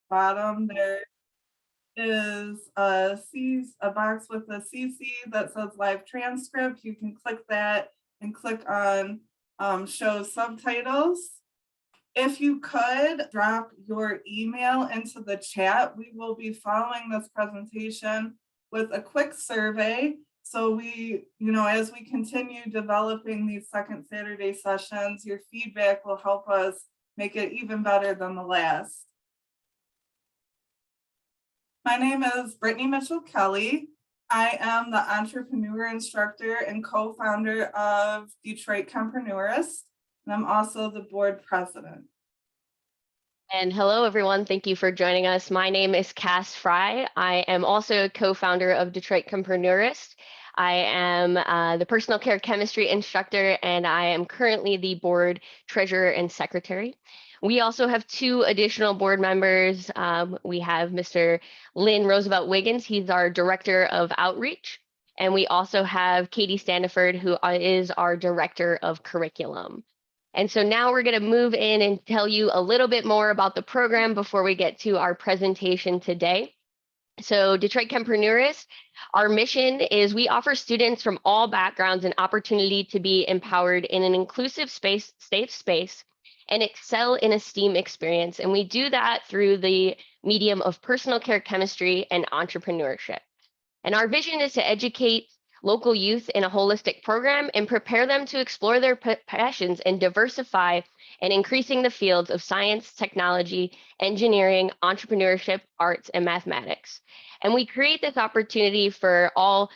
bottom, there is a box with a CC that says live transcript. You can click that and click on show subtitles. If you could drop your email into the chat, we will be following this presentation with a quick survey. So we, as we continue developing these second Saturday sessions, your feedback will help us make it even better than the last. My name is Brittany Mitchell-Kelly. I am the entrepreneur instructor and co-founder of Detroit CHEMpreneurIST, and I'm also the board president. And hello, everyone. Thank you for joining us. My name is Cass Fry. I am also a co-founder of Detroit CHEMpreneurIST. I am the personal care chemistry instructor, and I am currently the board treasurer and secretary. We also have two additional board members. We have Mr. Lynn Roosevelt Wiggins. He's our director of outreach. And we also have Katie Standiford, who is our director of curriculum. And so now we're going to move in and tell you a little bit more about the program before we get to our presentation today. So Detroit CHEMpreneurIST, our mission is we offer students from all backgrounds an opportunity to be empowered in an inclusive space, safe space, and excel in a STEAM experience. And we do that through the medium of personal care chemistry and entrepreneurship. And our vision is to educate local youth in a holistic program and prepare them to explore their passions and diversify and increasing the fields of science, technology, engineering, entrepreneurship, arts, and mathematics. And we create this opportunity for all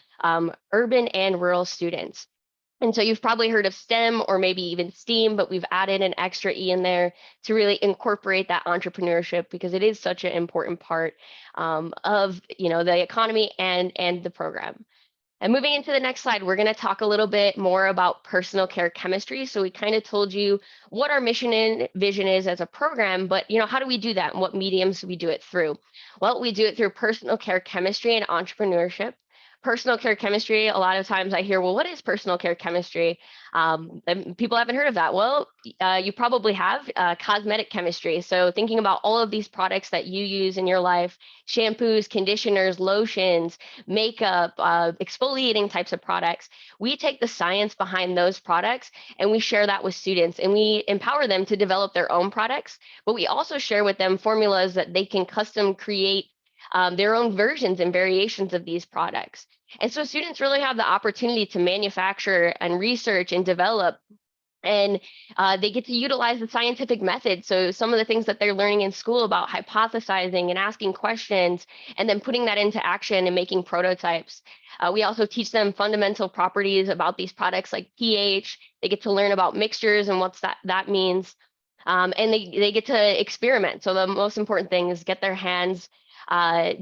urban and rural students. And so you've probably heard of STEM or maybe even STEAM, but we've added an extra E in there to really incorporate that entrepreneurship because it is such an important part of the economy and the program. And moving into the next slide, we're going to talk a little bit more about personal care chemistry. So we kind of told you what our mission and vision is as a program, but how do we do that and what mediums do we do it through? Well, we do it through personal care chemistry and entrepreneurship. Personal care chemistry, a lot of times I hear, well, what is personal care chemistry? And people haven't heard of that. Well, you probably have cosmetic chemistry. So thinking about all of these products that you use in your life, shampoos, conditioners, lotions, makeup, exfoliating types of products, we take the science behind those products and we share that with students and we empower them to develop their own products, but we also share with them formulas that they can custom create their own versions and variations of these products. And so students really have the opportunity to manufacture and research and develop, and they get to utilize the scientific method. So some of the things that they're learning in school about hypothesizing and asking questions, and then putting that into action and making prototypes. We also teach them fundamental properties about these products like pH. They get to learn about mixtures and what that means. And they get to experiment. So the most important thing is get their hands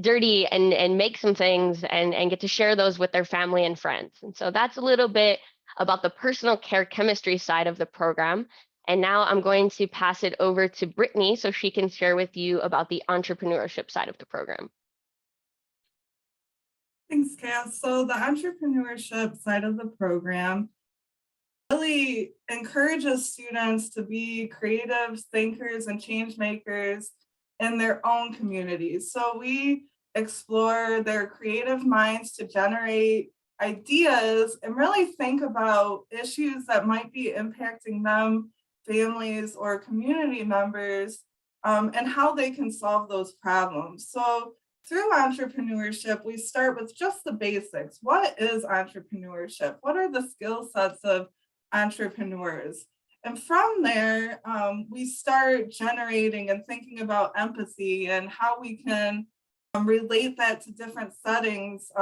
dirty and make some things and get to share those with their family and friends. And so that's a little bit about the personal care chemistry side of the program. And now I'm going to pass it over to Brittany so she can share with you about the entrepreneurship side of the program. Thanks, Cass. So the entrepreneurship side of the program really encourages students to be creative thinkers and change makers in their own communities. So we explore their creative minds to generate ideas and really think about issues that might be impacting them, families, or community members, and how they can solve those problems. So through entrepreneurship, we start with just the basics. What is entrepreneurship? What are the skill sets of entrepreneurs? And from there, we start generating and thinking about empathy and how we can relate that to different settings,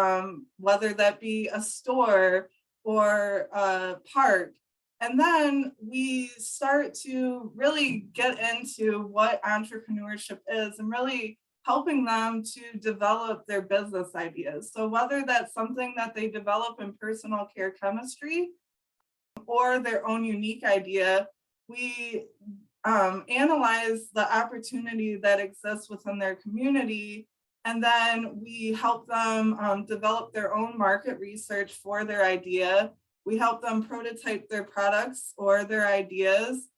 whether that be a store or a park. And then we start to really get into what entrepreneurship is and really helping them to develop their business ideas. So whether that's something that they develop in personal care chemistry, or their own unique idea, we analyze the opportunity that exists within their community, and then we help them develop their own market research for their idea. We help them prototype their products or their ideas,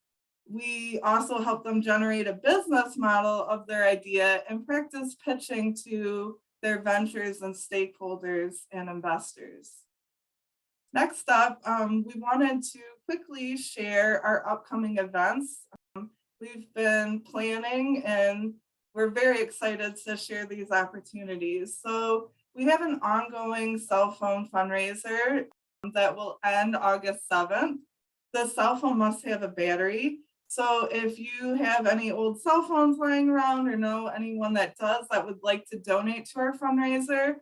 We also help them generate a business model of their idea and practice pitching to their ventures and stakeholders and investors. Next up, we wanted to quickly share our upcoming events. We've been planning and we're very excited to share these opportunities. So we have an ongoing cell phone fundraiser that will end August 7th. The cell phone must have a battery. So if you have any old cell phones lying around or know anyone that does that would like to donate to our fundraiser,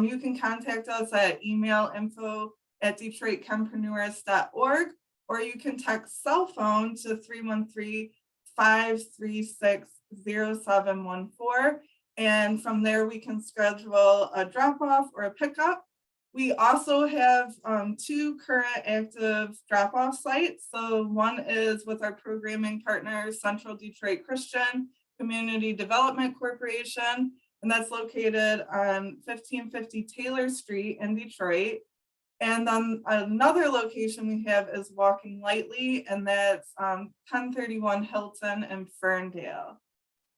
you can contact us at email info@DetroitChempreneurIST.org, or you can text cell phone to 313-536-0714. And from there, we can schedule a drop-off or a pickup. We also have 2 current active drop-off sites. So one is with our programming partner, Central Detroit Christian Community Development Corporation, and that's located on 1550 Taylor Street in Detroit. And then another location we have is Walking Lightly, and that's 1031 Hilton in Ferndale.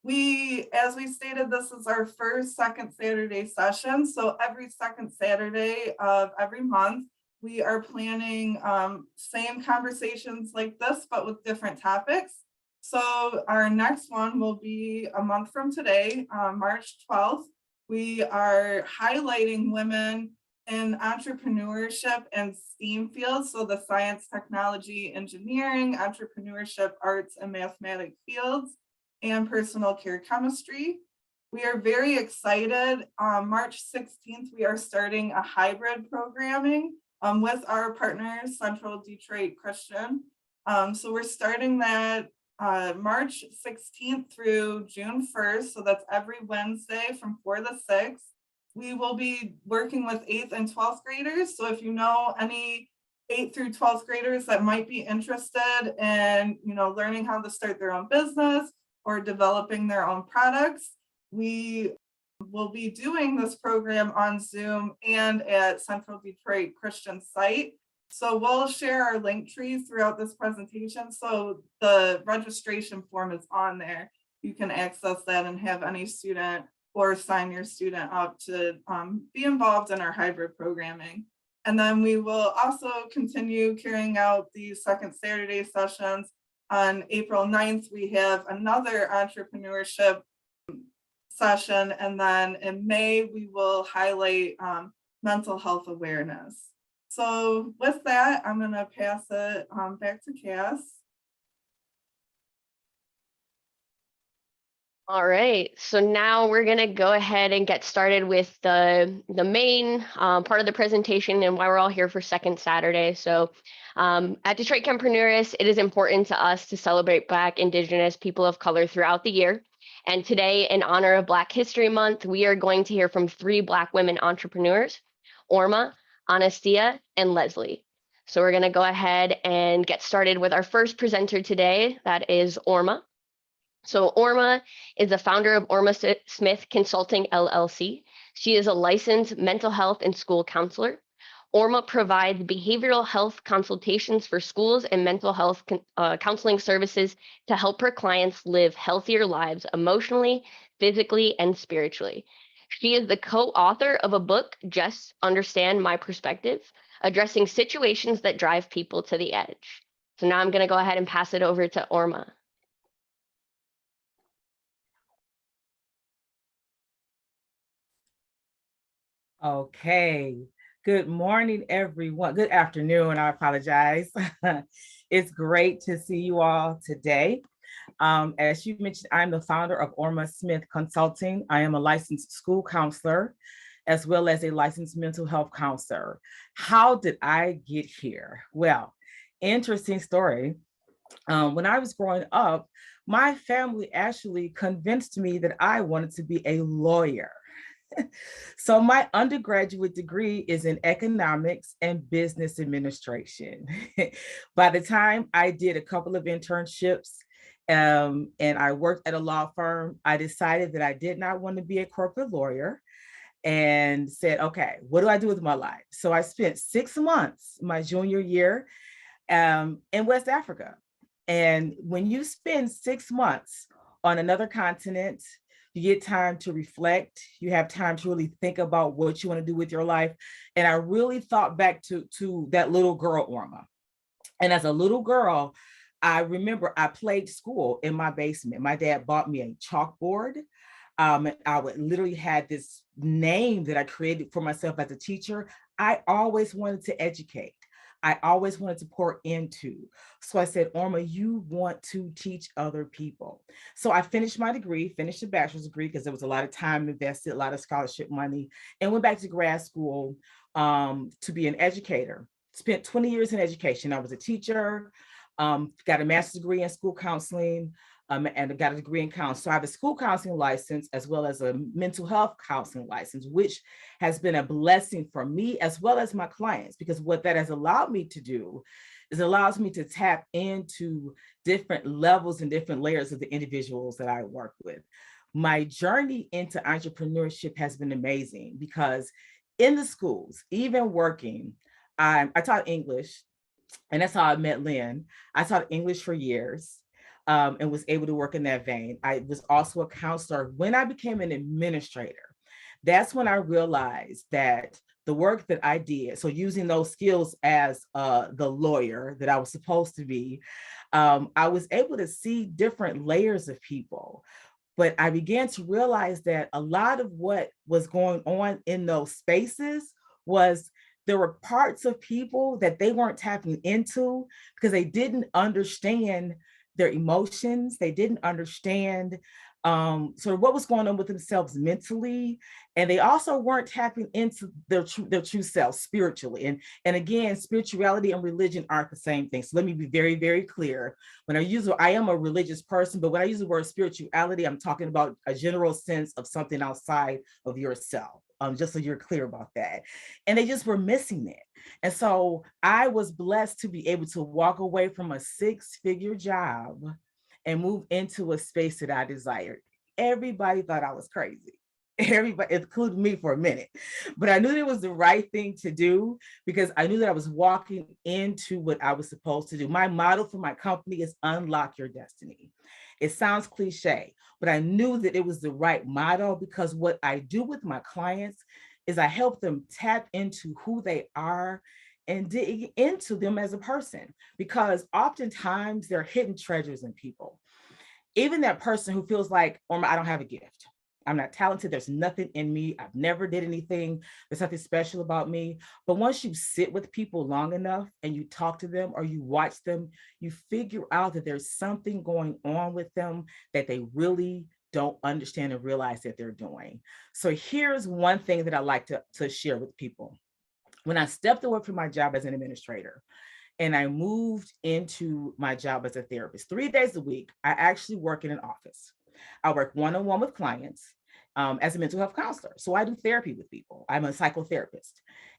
As we stated, this is our first second Saturday session. So every second Saturday of every month, we are planning same conversations like this, but with different topics. So our next one will be a month from today, March 12th. We are highlighting women in entrepreneurship and STEAM fields. So the science, technology, engineering, entrepreneurship, arts, and mathematics fields, and personal care chemistry. We are very excited. March 16th, we are starting a hybrid programming with our partners, Central Detroit Christian. So we're starting that March 16th through June 1st. So that's every Wednesday from 4 to 6. We will be working with 8th and 12th graders. So if you know any 8th through 12th graders that might be interested in, learning how to start their own business or developing their own products, we will be doing this program on Zoom and at Central Detroit Christian site. So we'll share our link tree throughout this presentation. So the registration form is on there. You can access that and have any student or sign your student up to be involved in our hybrid programming. And then we will also continue carrying out these second Saturday sessions. On April 9th, we have another entrepreneurship session. And then in May, we will highlight mental health awareness. So with that, I'm going to pass it back to Cass. All right, so now we're going to go ahead and get started with the main part of the presentation and why we're all here for second Saturday. So at Detroit CHEMpreneurIST, it is important to us to celebrate Black, Indigenous, people of color throughout the year. And today, in honor of Black History Month, we are going to hear from 3 Black women entrepreneurs, Orma, Anastia, and Leslie. So we're going to go ahead and get started with our first presenter today, that is Orma. So Orma is the founder of Orma Smith Consulting, LLC. She is a licensed mental health and school counselor. Orma provides behavioral health consultations for schools and mental health counseling services to help her clients live healthier lives emotionally, physically, and spiritually. She is the co-author of a book, Just Understand My Perspective, addressing situations that drive people to the edge. So now I'm going to go ahead and pass it over to Orma. Okay. Good morning, everyone. Good afternoon. I apologize. It's great to see you all today. As you mentioned, I'm the founder of Orma Smith Consulting. I am a licensed school counselor, as well as a licensed mental health counselor. How did I get here? Well, interesting story. When I was growing up, my family actually convinced me that I wanted to be a lawyer. So my undergraduate degree is in economics and business administration. By the time I did a couple of internships and I worked at a law firm, I decided that I did not want to be a corporate lawyer and said, okay, what do I do with my life? So I spent 6 months my junior year in West Africa. And when you spend 6 months on another continent, you get time to reflect. You have time to really think about what you want to do with your life. And I really thought back to that little girl, Orma. And as a little girl, I remember I played school in my basement. My dad bought me a chalkboard. I would literally had this name that I created for myself as a teacher. I always wanted to educate. I always wanted to pour into. So I said, Orma, you want to teach other people. So I finished my degree, finished a bachelor's degree because there was a lot of time invested, a lot of scholarship money, and went back to grad school to be an educator. Spent 20 years in education. I was a teacher, got a master's degree in school counseling, and got a degree in counseling. So I have a school counseling license as well as a mental health counseling license, which has been a blessing for me as well as my clients, because what that has allowed me to do is it allows me to tap into different levels and different layers of the individuals that I work with. My journey into entrepreneurship has been amazing because in the schools, even working, I taught English, and that's how I met Lynn. I taught English for years. And was able to work in that vein. I was also a counselor. When I became an administrator, that's when I realized that the work that I did, so using those skills as the lawyer that I was supposed to be, I was able to see different layers of people. But I began to realize that a lot of what was going on in those spaces was there were parts of people that they weren't tapping into because they didn't understand their emotions. They didn't understand sort of what was going on with themselves mentally. And they also weren't tapping into their true self spiritually. And again, spirituality and religion aren't the same thing. So let me be very, very clear. When I am a religious person, but when I use the word spirituality, I'm talking about a general sense of something outside of yourself. Just so you're clear about that. And they just were missing it. And so I was blessed to be able to walk away from a 6-figure job and move into a space that I desired. Everybody thought I was crazy. Everybody, including me for a minute, but I knew it was the right thing to do because I knew that I was walking into what I was supposed to do. My motto for my company is unlock your destiny. It sounds cliche, but I knew that it was the right motto because what I do with my clients is I help them tap into who they are and dig into them as a person, because oftentimes there are hidden treasures in people. Even that person who feels like, oh, I don't have a gift. I'm not talented. There's nothing in me. I've never did anything. There's nothing special about me. But once you sit with people long enough and you talk to them or you watch them, you figure out that there's something going on with them that they really don't understand and realize that they're doing. So here's one thing that I like to share with people. When I stepped away from my job as an administrator, and I moved into my job as a therapist 3 days a week, I actually work in an office. I work one-on-one with clients as a mental health counselor. So I do therapy with people. I'm a psychotherapist.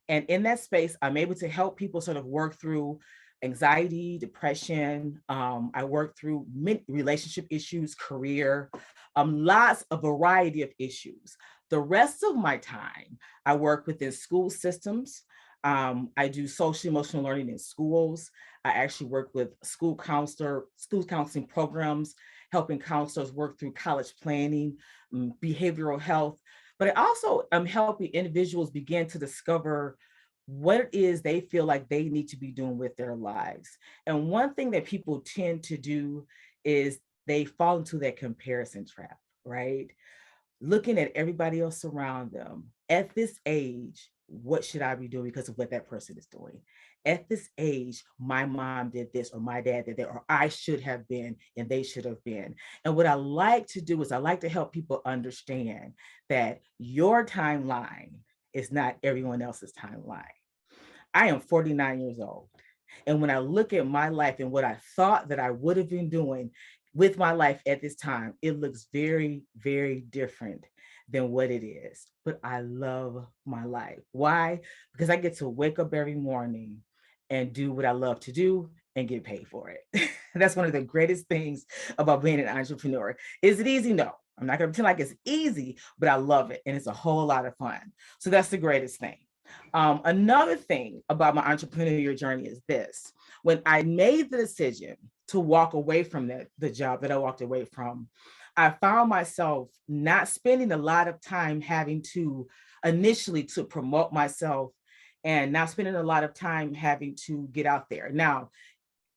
And in that space, I'm able to help people sort of work through anxiety, depression. I work through relationship issues, career, lots of variety of issues. The rest of my time, I work within school systems. I do social emotional learning in schools. I actually work with school counseling programs, helping counselors work through college planning, behavioral health. But I also am helping individuals begin to discover what it is they feel like they need to be doing with their lives. And one thing that people tend to do is they fall into that comparison trap, right? Looking at everybody else around them. At this age, what should I be doing because of what that person is doing? At this age, my mom did this, or my dad did that, or I should have been, and they should have been. And what I like to do is I like to help people understand that your timeline is not everyone else's timeline. I am 49 years old. And when I look at my life and what I thought that I would have been doing with my life at this time, it looks very, very different than what it is. But I love my life. Why? Because I get to wake up every morning and do what I love to do and get paid for it. That's one of the greatest things about being an entrepreneur. Is it easy? No. I'm not going to pretend like it's easy, but I love it. And it's a whole lot of fun. So that's the greatest thing. Another thing about my entrepreneurial journey is this. When I made the decision to walk away from the job that I walked away from, I found myself not spending a lot of time having to initially to promote myself and not spending a lot of time having to get out there. Now,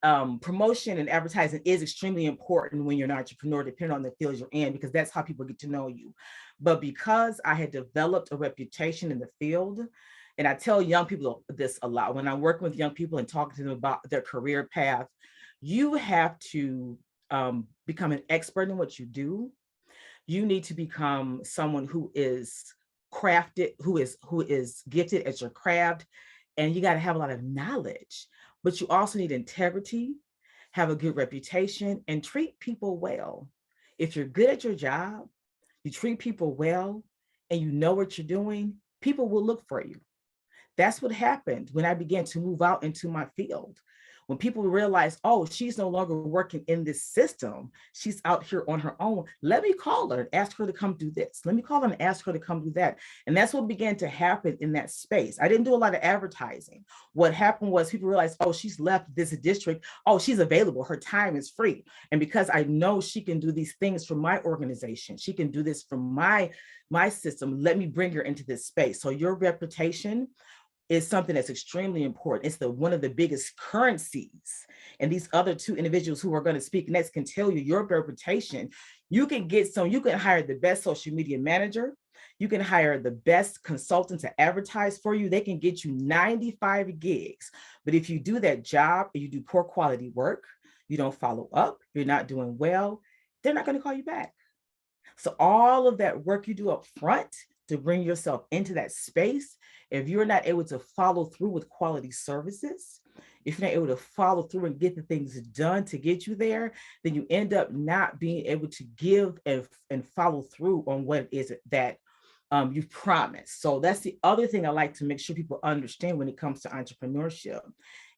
promotion and advertising is extremely important when you're an entrepreneur, depending on the field you're in, because that's how people get to know you. But because I had developed a reputation in the field, and I tell young people this a lot when I'm working with young people and talking to them about their career path, you have to become an expert in what you do. You need to become someone who is crafted, who is gifted at your craft, and you got to have a lot of knowledge. But you also need integrity, have a good reputation, and treat people well. If you're good at your job, you treat people well, and you know what you're doing, people will look for you. That's what happened when I began to move out into my field. When people realize, oh, she's no longer working in this system, she's out here on her own. Let me call her and ask her to come do this. Let me call her and ask her to come do that. And that's what began to happen in that space. I didn't do a lot of advertising. What happened was people realized, oh, she's left this district. Oh, she's available. Her time is free. And because I know she can do these things for my organization, she can do this for my system, let me bring her into this space. So your reputation is something that's extremely important. It's one of the biggest currencies. And these other two individuals who are going to speak next can tell you your reputation. You can hire the best social media manager. You can hire the best consultant to advertise for you. They can get you 95 gigs. But if you do that job and you do poor quality work, you don't follow up, you're not doing well, they're not going to call you back. So all of that work you do up front to bring yourself into that space, if you're not able to follow through with quality services, if you're not able to follow through and get the things done to get you there, then you end up not being able to give and follow through on what it is that you've promised. So that's the other thing I like to make sure people understand when it comes to entrepreneurship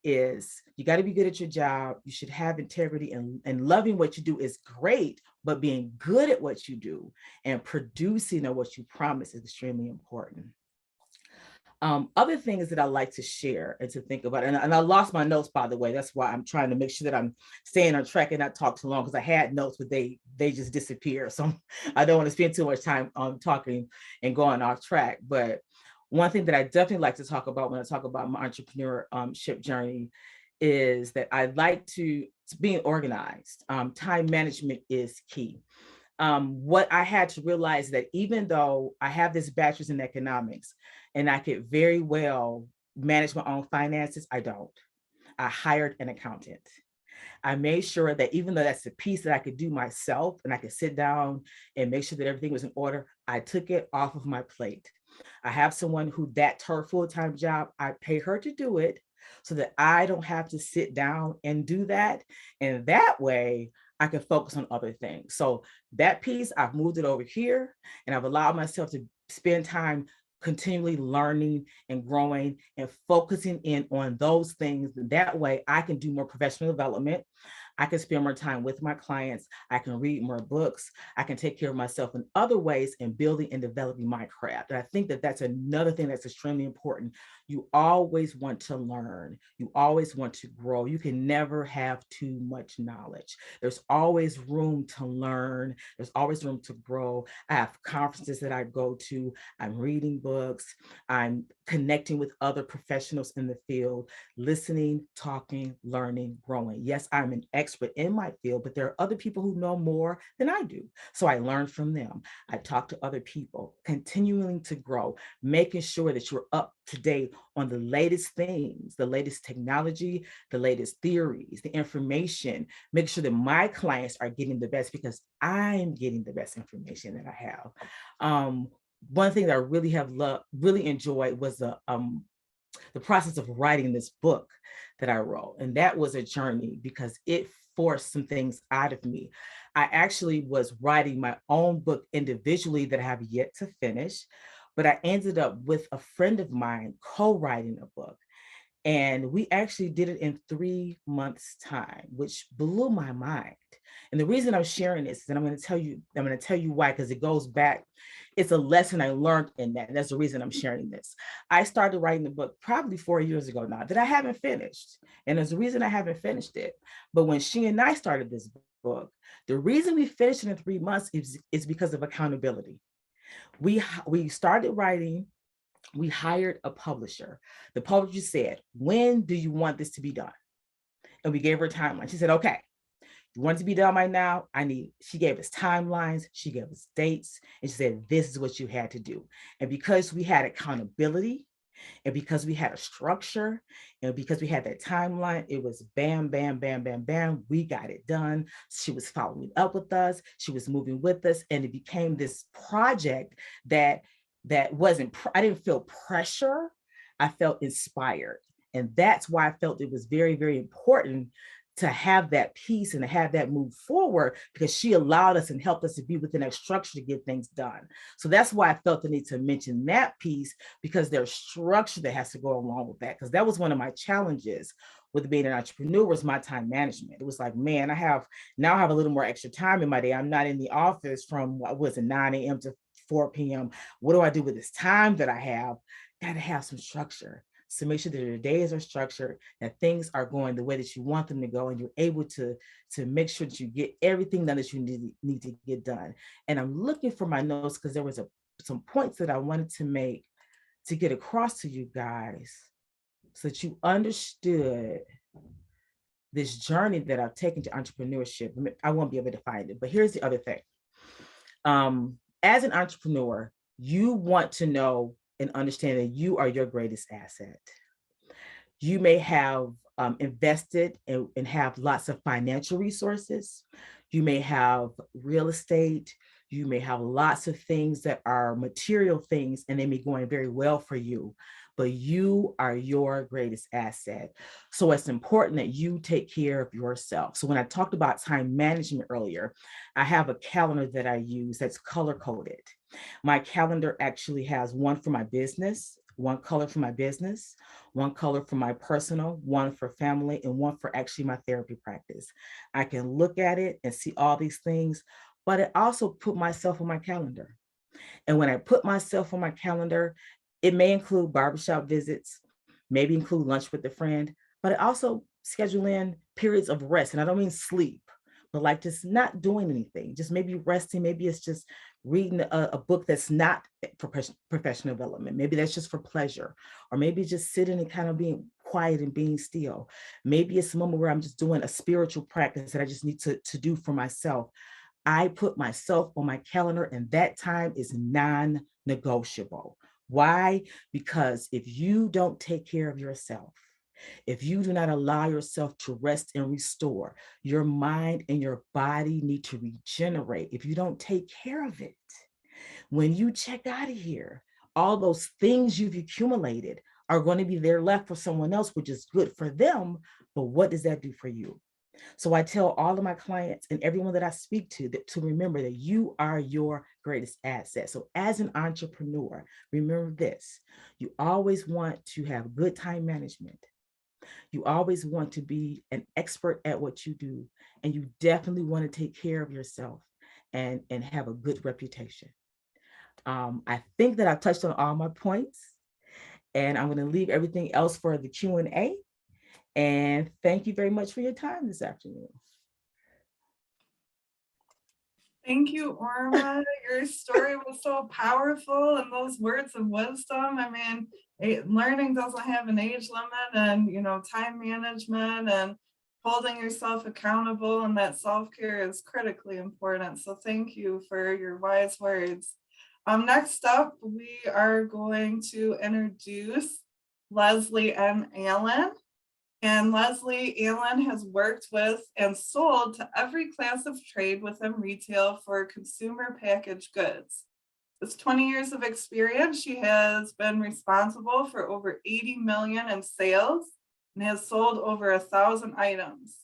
is you got to be good at your job. You should have integrity, and loving what you do is great, but being good at what you do and producing on what you promise is extremely important. Other things that I like to share and to think about, and I lost my notes, by the way. That's why I'm trying to make sure that I'm staying on track and not talk too long, because I had notes, but they just disappear. So I don't want to spend too much time talking and going off track. But one thing that I definitely like to talk about when I talk about my entrepreneurship journey is that I like to being organized. Time management is key. What I had to realize that even though I have this bachelor's in economics and I could very well manage my own finances, I don't. I hired an accountant. I made sure that even though that's a piece that I could do myself and I could sit down and make sure that everything was in order, I took it off of my plate. I have someone who that's her full-time job. I pay her to do it so that I don't have to sit down and do that. And that way I can focus on other things. So that piece, I've moved it over here and I've allowed myself to spend time continually learning and growing and focusing in on those things. That way I can do more professional development. I can spend more time with my clients. I can read more books. I can take care of myself in other ways in building and developing my craft. And I think that that's another thing that's extremely important. You always want to learn. You always want to grow. You can never have too much knowledge. There's always room to learn. There's always room to grow. I have conferences that I go to. I'm reading books. I'm connecting with other professionals in the field, listening, talking, learning, growing. Yes, I'm an expert in my field, but there are other people who know more than I do. So I learn from them. I talk to other people, continuing to grow, making sure that you're up to date on the latest things, the latest technology, the latest theories, the information, make sure that my clients are getting the best because I'm getting the best information that I have. One thing that I really enjoyed was the process of writing this book that I wrote. And that was a journey because it forced some things out of me. I actually was writing my own book individually that I have yet to finish, but I ended up with a friend of mine co-writing a book. And we actually did it in 3 months' time, which blew my mind. And the reason I'm sharing this, and I'm going to tell you why, because it goes back it's a lesson I learned in that. And that's the reason I'm sharing this. I started writing the book probably 4 years ago now that I haven't finished. And there's a reason I haven't finished it. But when she and I started this book, the reason we finished it in 3 months is because of accountability. We started writing, we hired a publisher. The publisher said, when do you want this to be done? And we gave her a timeline. She said, okay, you want it to be done by now? She gave us timelines, she gave us dates, and she said, this is what you had to do. And because we had accountability, and because we had a structure, and because we had that timeline, it was bam, bam, bam, bam, bam. We got it done. She was following up with us. She was moving with us. And it became this project that wasn't, I didn't feel pressure. I felt inspired. And that's why I felt it was very, very important to have that piece and to have that move forward, because she allowed us and helped us to be within that structure to get things done. So that's why I felt the need to mention that piece, because there's structure that has to go along with that. Because that was one of my challenges with being an entrepreneur, was my time management. It was like, man, I have a little more extra time in my day. I'm not in the office from, what was it, 9 a.m. to 4 p.m. What do I do with this time that I have? Got to have some structure. So make sure that your days are structured, that things are going the way that you want them to go, and you're able to make sure that you get everything done that you need to get done. And I'm looking for my notes because there was some points that I wanted to make to get across to you guys so that you understood this journey that I've taken to entrepreneurship. I won't be able to find it, but here's the other thing. As an entrepreneur, you want to know and understand that you are your greatest asset. You may have invested and have lots of financial resources. You may have real estate. You may have lots of things that are material things, and they may be going very well for you, but you are your greatest asset. So it's important that you take care of yourself. So when I talked about time management earlier, I have a calendar that I use that's color-coded. My calendar actually has one for my business, one color for my business, one color for my personal, one for family, and one for actually my therapy practice. I can look at it and see all these things, but I also put myself on my calendar. And when I put myself on my calendar, it may include barbershop visits, maybe include lunch with a friend, but I also schedule in periods of rest. And I don't mean sleep, but like just not doing anything, just maybe resting. Maybe it's just reading a book that's not for professional development. Maybe that's just for pleasure, or maybe just sitting and kind of being quiet and being still. Maybe it's a moment where I'm just doing a spiritual practice that I just need to do for myself. I put myself on my calendar, and that time is non-negotiable. Why? Because if you don't take care of yourself, if you do not allow yourself to rest and restore, your mind and your body need to regenerate. If you don't take care of it, when you check out of here, all those things you've accumulated are going to be there left for someone else, which is good for them. But what does that do for you? So I tell all of my clients and everyone that I speak to to remember that you are your greatest asset. So as an entrepreneur, remember this: you always want to have good time management. You always want to be an expert at what you do, and you definitely want to take care of yourself and have a good reputation. I think that I've touched on all my points, and I'm going to leave everything else for the Q&A. And thank you very much for your time this afternoon. Thank you, Orma. Your story was so powerful, and those words of wisdom. I mean, learning doesn't have an age limit, and time management and holding yourself accountable, and that self-care is critically important. So thank you for your wise words. Next up, we are going to introduce Leslie M. Allen. And Leslie Allen has worked with and sold to every class of trade within retail for consumer packaged goods. With 20 years of experience, she has been responsible for over 80 million in sales and has sold over 1,000 items.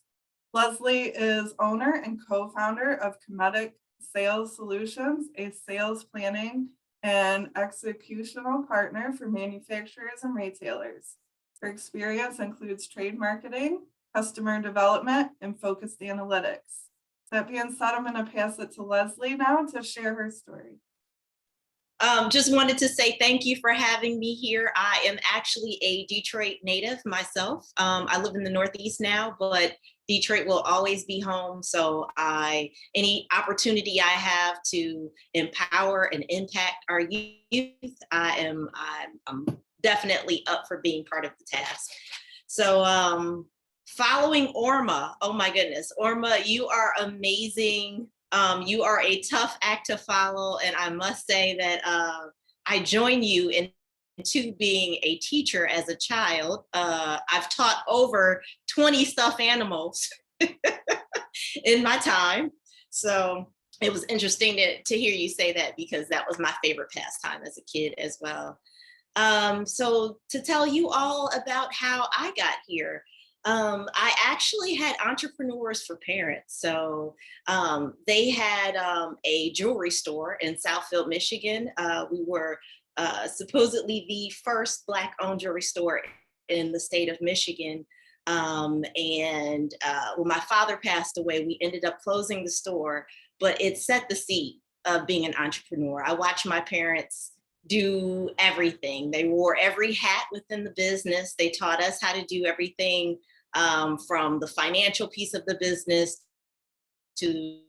Leslie is owner and co-founder of Comedic Sales Solutions, a sales planning and executional partner for manufacturers and retailers. Her experience includes trade marketing, customer development, and focused analytics. That being said, I'm going to pass it to Leslie now to share her story. Just wanted to say thank you for having me here. I am actually a Detroit native myself. I live in the Northeast now, but Detroit will always be home. So any opportunity I have to empower and impact our youth, I'm definitely up for being part of the task. So following Orma, oh my goodness, Orma, you are amazing. You are a tough act to follow. And I must say that I join you into being a teacher as a child. I've taught over 20 stuffed animals in my time. So it was interesting to hear you say that, because that was my favorite pastime as a kid as well. So to tell you all about how I got here, I actually had Entrepreneurs for Parents. So they had a jewelry store in Southfield, Michigan. We were supposedly the first Black-owned jewelry store in the state of Michigan. When my father passed away, we ended up closing the store, but it set the seed of being an entrepreneur. I watched my parents do everything. They wore every hat within the business. They taught us how to do everything from the financial piece of the business to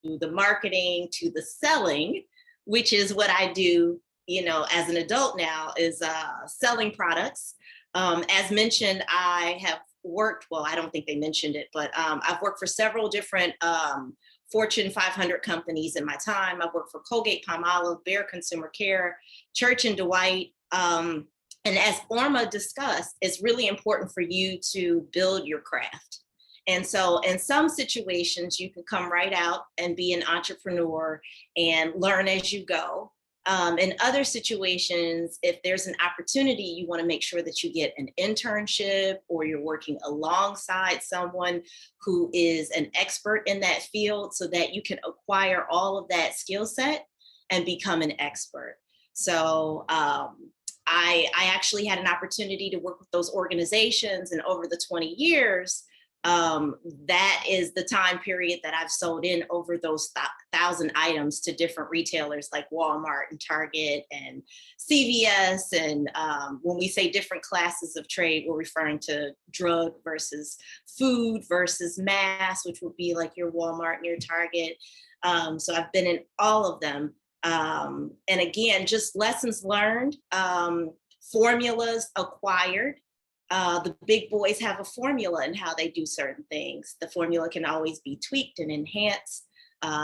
the marketing to the selling, which is what I do, as an adult now, is selling products. As mentioned, I have worked, well, I don't think they mentioned it, but I've worked for several different Fortune 500 companies in my time. I've worked for Colgate-Palmolive, Bayer Consumer Care, Church & Dwight. And as Orma discussed, it's really important for you to build your craft. And so in some situations, you can come right out and be an entrepreneur and learn as you go. In other situations, if there's an opportunity, you want to make sure that you get an internship, or you're working alongside someone who is an expert in that field, so that you can acquire all of that skill set and become an expert. So I actually had an opportunity to work with those organizations, and over the 20 years, that is the time period that I've sold in over those 1,000 items to different retailers like Walmart and Target and CVS. And when we say different classes of trade, we're referring to drug versus food versus mass, which would be like your Walmart and your Target. So I've been in all of them. And again, just lessons learned, formulas acquired. The big boys have a formula in how they do certain things. The formula can always be tweaked and enhanced.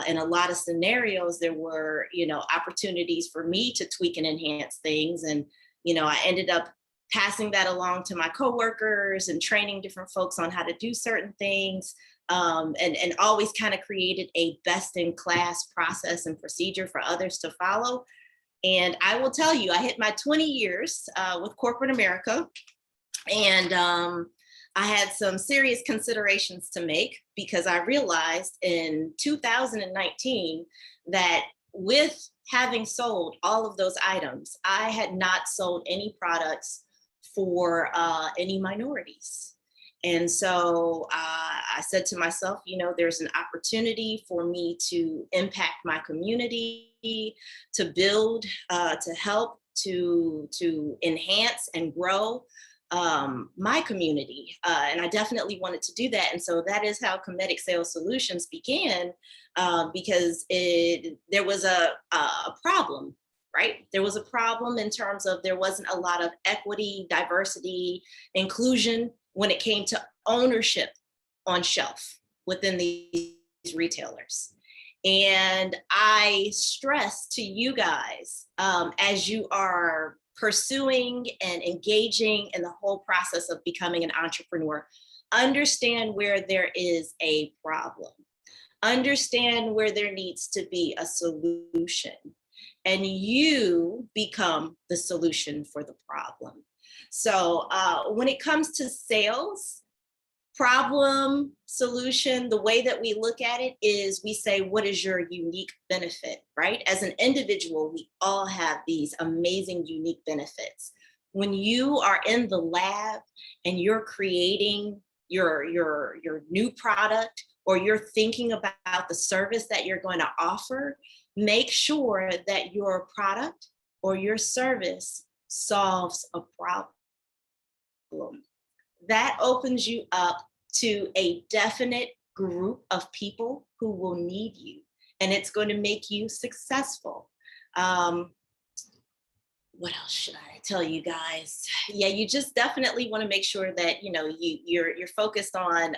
In a lot of scenarios, there were, opportunities for me to tweak and enhance things. And, I ended up passing that along to my coworkers and training different folks on how to do certain things. And always kind of created a best-in-class process and procedure for others to follow. And I will tell you, I hit my 20 years with corporate America. And I had some serious considerations to make, because I realized in 2019 that with having sold all of those items, I had not sold any products for any minorities. And so I said to myself, there's an opportunity for me to impact my community, to build, to help, to enhance and grow my community. And I definitely wanted to do that. And so that is how Comedic Sales Solutions began, because there was a problem, right? There was a problem in terms of there wasn't a lot of equity, diversity, inclusion when it came to ownership on shelf within these retailers. And I stress to you guys, as you are pursuing and engaging in the whole process of becoming an entrepreneur, understand where there is a problem. Understand where there needs to be a solution, and you become the solution for the problem. So when it comes to sales, problem, solution, the way that we look at it is we say, what is your unique benefit, right? As an individual, we all have these amazing, unique benefits. When you are in the lab and you're creating your new product, or you're thinking about the service that you're going to offer, make sure that your product or your service solves a problem. That opens you up to a definite group of people who will need you, and it's going to make you successful. What else should I tell you guys? Yeah, you just definitely want to make sure that you're focused on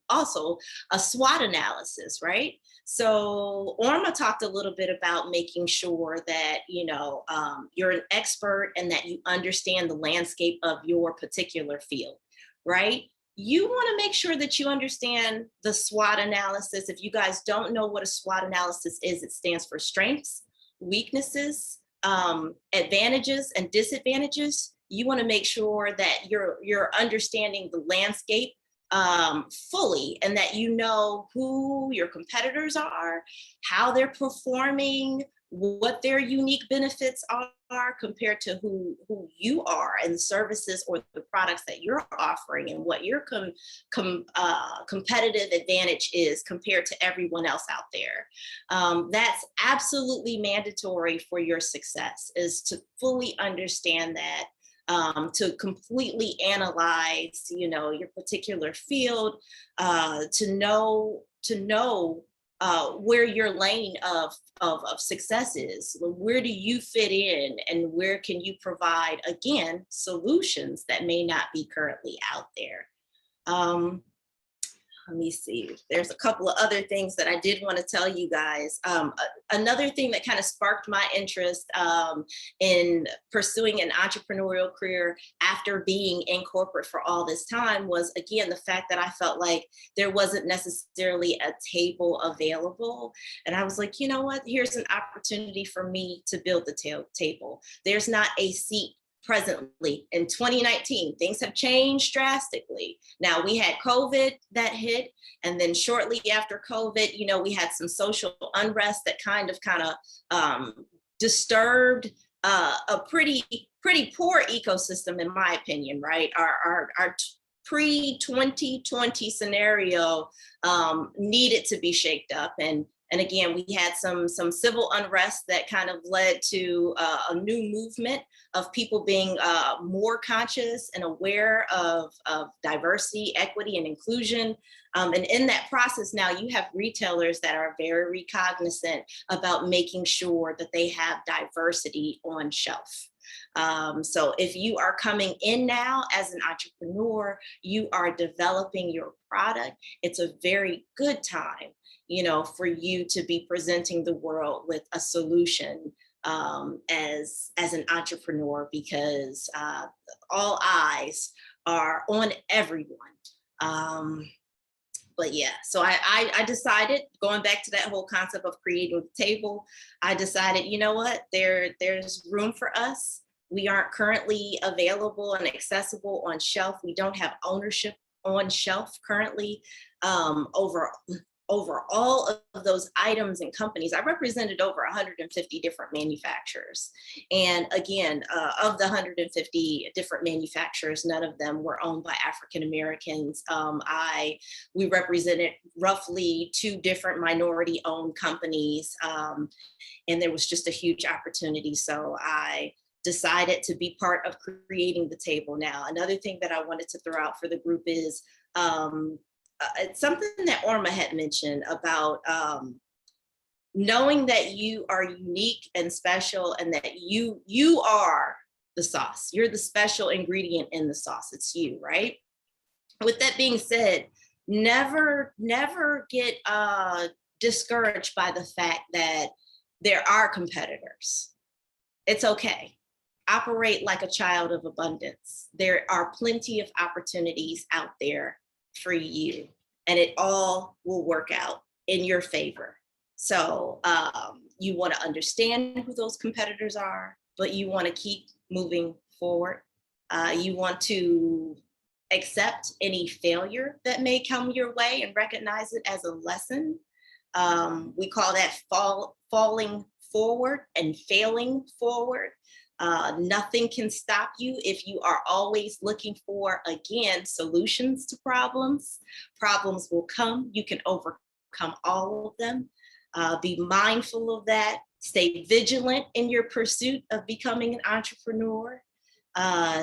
also a SWOT analysis, right? So Orma talked a little bit about making sure that you're an expert and that you understand the landscape of your particular field, right? You want to make sure that you understand the SWOT analysis. If you guys don't know what a SWOT analysis is, it stands for strengths, weaknesses, advantages and disadvantages. You want to make sure that you're understanding the landscape fully, and that you know who your competitors are, how they're performing, what their unique benefits are compared to who you are, and the services or the products that you're offering, and what your competitive advantage is compared to everyone else out there. That's absolutely mandatory for your success, is to fully understand that, to completely analyze, your particular field, to know where your lane of success is. Where do you fit in, and where can you provide, again, solutions that may not be currently out there? Let me see. There's a couple of other things that I did want to tell you guys. Another thing that kind of sparked my interest in pursuing an entrepreneurial career after being in corporate for all this time was, again, the fact that I felt like there wasn't necessarily a table available. And I was like, you know what? Here's an opportunity for me to build the table. There's not a seat presently in 2019. Things have changed drastically. Now, we had COVID that hit, and then shortly after COVID, we had some social unrest that kind of disturbed a pretty poor ecosystem, in my opinion, right? Our pre-2020 scenario needed to be shaped up. And again, we had some civil unrest that kind of led to a new movement of people being more conscious and aware of diversity, equity, and inclusion. And in that process now, you have retailers that are very cognizant about making sure that they have diversity on shelf. So if you are coming in now as an entrepreneur, you are developing your product, it's a very good time, for you to be presenting the world with a solution as an entrepreneur, because all eyes are on everyone. But yeah, so I decided, going back to that whole concept of creating the table, I decided, you know what, there's room for us. We aren't currently available and accessible on shelf. We don't have ownership on shelf currently over all of those items and companies. I represented over 150 different manufacturers. And again, of the 150 different manufacturers, none of them were owned by African Americans. We represented roughly 2 different minority owned companies. And there was just a huge opportunity. So I decided to be part of creating the table. Now, another thing that I wanted to throw out for the group is, it's something that Orma had mentioned about knowing that you are unique and special, and that you are the sauce. You're the special ingredient in the sauce. It's you, right? With that being said, never get discouraged by the fact that there are competitors. It's okay. Operate like a child of abundance. There are plenty of opportunities out there for you, and it all will work out in your favor. So you want to understand who those competitors are, but you want to keep moving forward. You want to accept any failure that may come your way and recognize it as a lesson. We call that falling forward and failing forward. Nothing can stop you if you are always looking for, again, solutions to problems. Problems will come. You can overcome all of them. Be mindful of that. Stay vigilant in your pursuit of becoming an entrepreneur.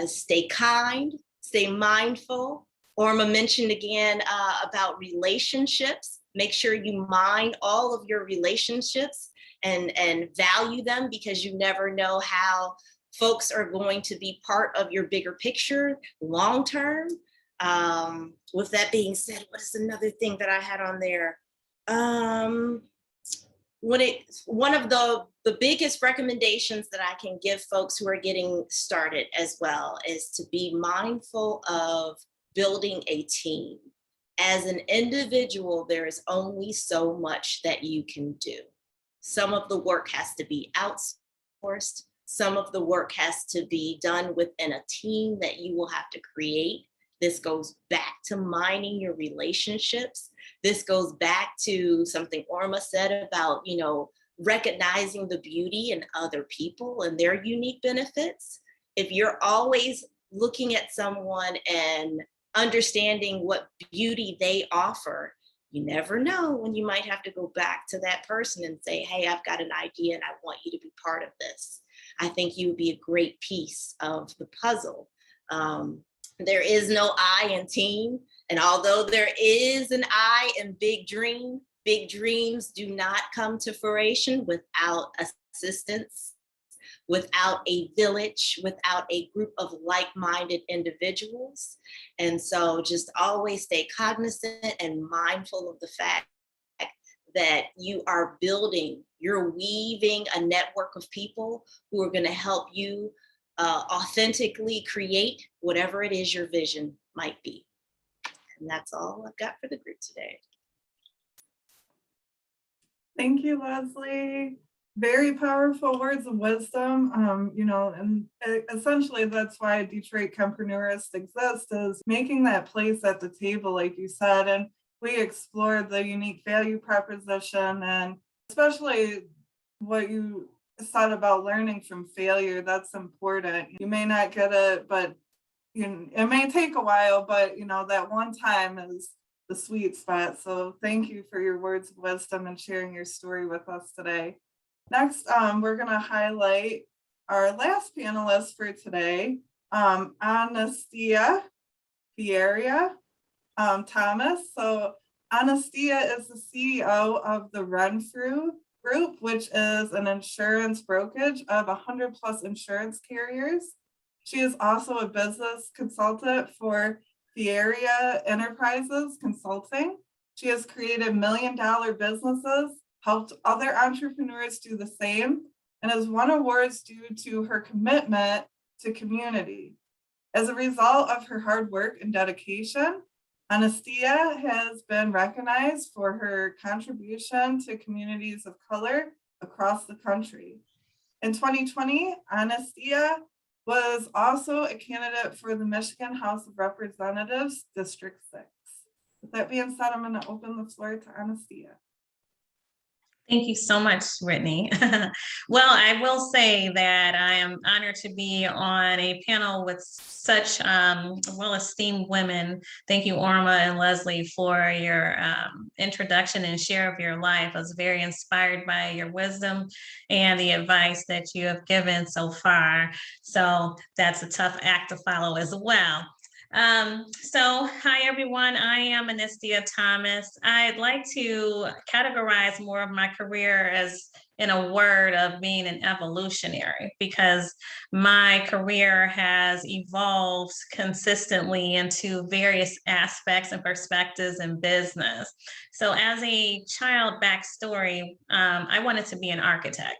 Stay kind, stay mindful. Orma mentioned again about relationships. Make sure you mind all of your relationships and value them, because you never know how folks are going to be part of your bigger picture long term. With that being said, what is another thing that I had on there? One of the biggest recommendations that I can give folks who are getting started as well is to be mindful of building a team. As an individual, there is only so much that you can do. Some of the work has to be outsourced. Some of the work has to be done within a team that you will have to create. This goes back to mining your relationships. This goes back to something Orma said about, recognizing the beauty in other people and their unique benefits. If you're always looking at someone and understanding what beauty they offer, you never know when you might have to go back to that person and say, hey, I've got an idea and I want you to be part of this. I think you would be a great piece of the puzzle. There is no I in team. And although there is an I in big dreams do not come to fruition without assistance, without a village, without a group of like-minded individuals. And so just always stay cognizant and mindful of the fact that you're weaving a network of people who are going to help you authentically create whatever it is your vision might be. And that's all I've got for the group today. Thank you, Leslie. Very powerful words of wisdom, and essentially that's why Detroit CHEMpreneurIST exists, is making that place at the table, like you said, and we explored the unique value proposition, and especially what you said about learning from failure. That's important. You may not get it, but it may take a while, but that one time is the sweet spot. So thank you for your words of wisdom and sharing your story with us today. Next, we're going to highlight our last panelist for today, Anastia Fieria Thomas. So Anastia is the CEO of the Renfrew Group, which is an insurance brokerage of 100 plus insurance carriers. She is also a business consultant for Fieria Enterprises Consulting. She has created $1 million businesses, helped other entrepreneurs do the same, and has won awards due to her commitment to community. As a result of her hard work and dedication, Anastia has been recognized for her contribution to communities of color across the country. In 2020, Anastia was also a candidate for the Michigan House of Representatives, District 6. With that being said, I'm going to open the floor to Anastia. Thank you so much, Whitney. Well, I will say that I am honored to be on a panel with such well-esteemed women. Thank you, Orma and Leslie, for your introduction and share of your life. I was very inspired by your wisdom and the advice that you have given so far. So that's a tough act to follow as well. So hi everyone, I am Anastia Thomas. I'd like to categorize more of my career as in a word of being an evolutionary, because my career has evolved consistently into various aspects and perspectives in business. So as a child backstory, I wanted to be an architect.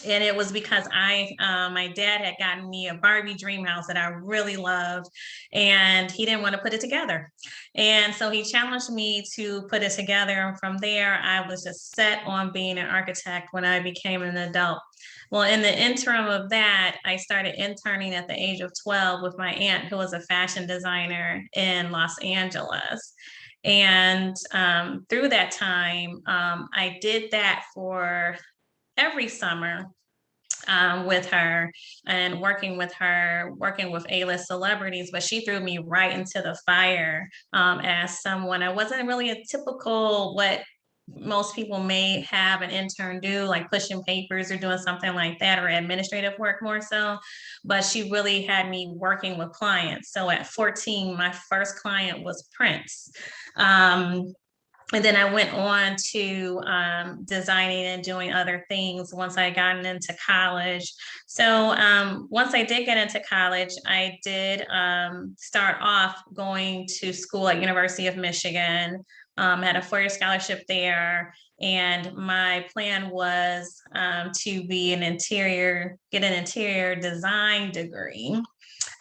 And it was because my dad had gotten me a Barbie dream house that I really loved, and he didn't want to put it together. And so he challenged me to put it together. And from there, I was just set on being an architect when I became an adult. Well, in the interim of that, I started interning at the age of 12 with my aunt, who was a fashion designer in Los Angeles. And through that time, I did that for every summer with her and working with A-list celebrities, but she threw me right into the fire as someone. I wasn't really a typical what most people may have an intern do, like pushing papers or doing something like that, or administrative work more so. But she really had me working with clients. So at 14, my first client was Prince. And then I went on to designing and doing other things once I got into college. So once I did get into college, I did start off going to school at University of Michigan, had a 4-year scholarship there. And my plan was to get an interior design degree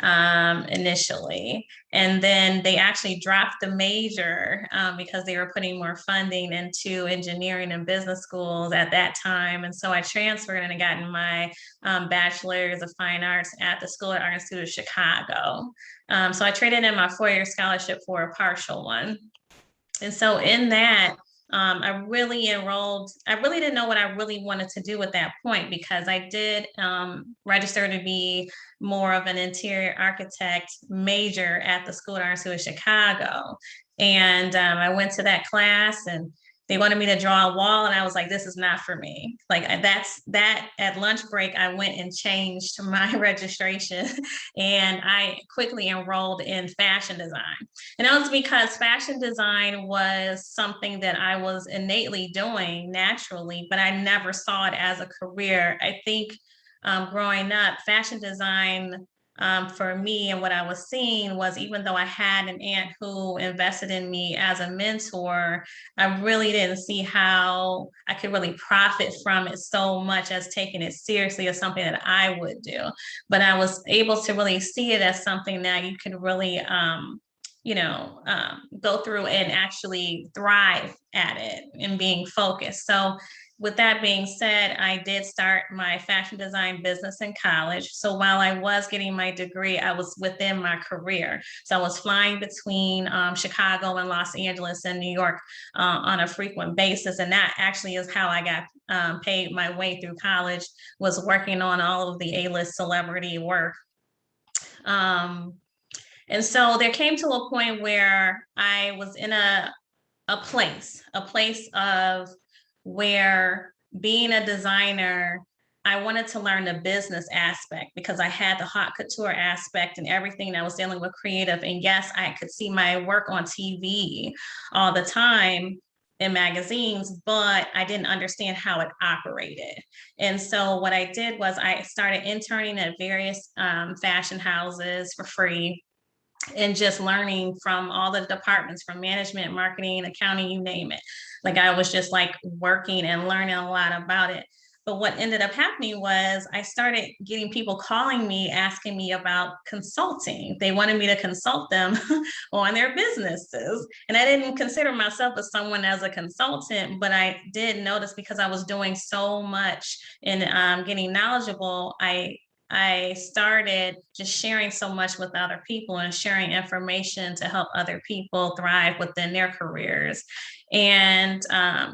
initially. And then they actually dropped the major because they were putting more funding into engineering and business schools at that time. And so I transferred and I got my bachelor's of fine arts at the School of Art Institute of Chicago. So I traded in my 4-year scholarship for a partial one. And so in that, I really enrolled. I really didn't know what I really wanted to do at that point, because I did register to be more of an interior architect major at the School of Art Institute of Chicago. And I went to that class and they wanted me to draw a wall, and I was like, this is not for me. Like that at lunch break, I went and changed my registration and I quickly enrolled in fashion design. And that was because fashion design was something that I was innately doing naturally, but I never saw it as a career. I think growing up, fashion design for me and what I was seeing was, even though I had an aunt who invested in me as a mentor, I really didn't see how I could really profit from it so much as taking it seriously as something that I would do. But I was able to really see it as something that you could really go through and actually thrive at it and being focused. So with that being said, I did start my fashion design business in college. So while I was getting my degree, I was within my career. So I was flying between Chicago and Los Angeles and New York on a frequent basis. And that actually is how I got paid my way through college, was working on all of the A-list celebrity work. And so there came to a point where I was in a place of where, being a designer, I wanted to learn the business aspect, because I had the haute couture aspect and everything that was dealing with creative. And yes, I could see my work on TV all the time in magazines, but I didn't understand how it operated. And so what I did was I started interning at various fashion houses for free, and just learning from all the departments, from management, marketing, accounting, you name it. Like I was just like working and learning a lot about it. But what ended up happening was I started getting people calling me, asking me about consulting. They wanted me to consult them on their businesses. And I didn't consider myself as someone as a consultant, but I did notice, because I was doing so much in getting knowledgeable, I started just sharing so much with other people and sharing information to help other people thrive within their careers. And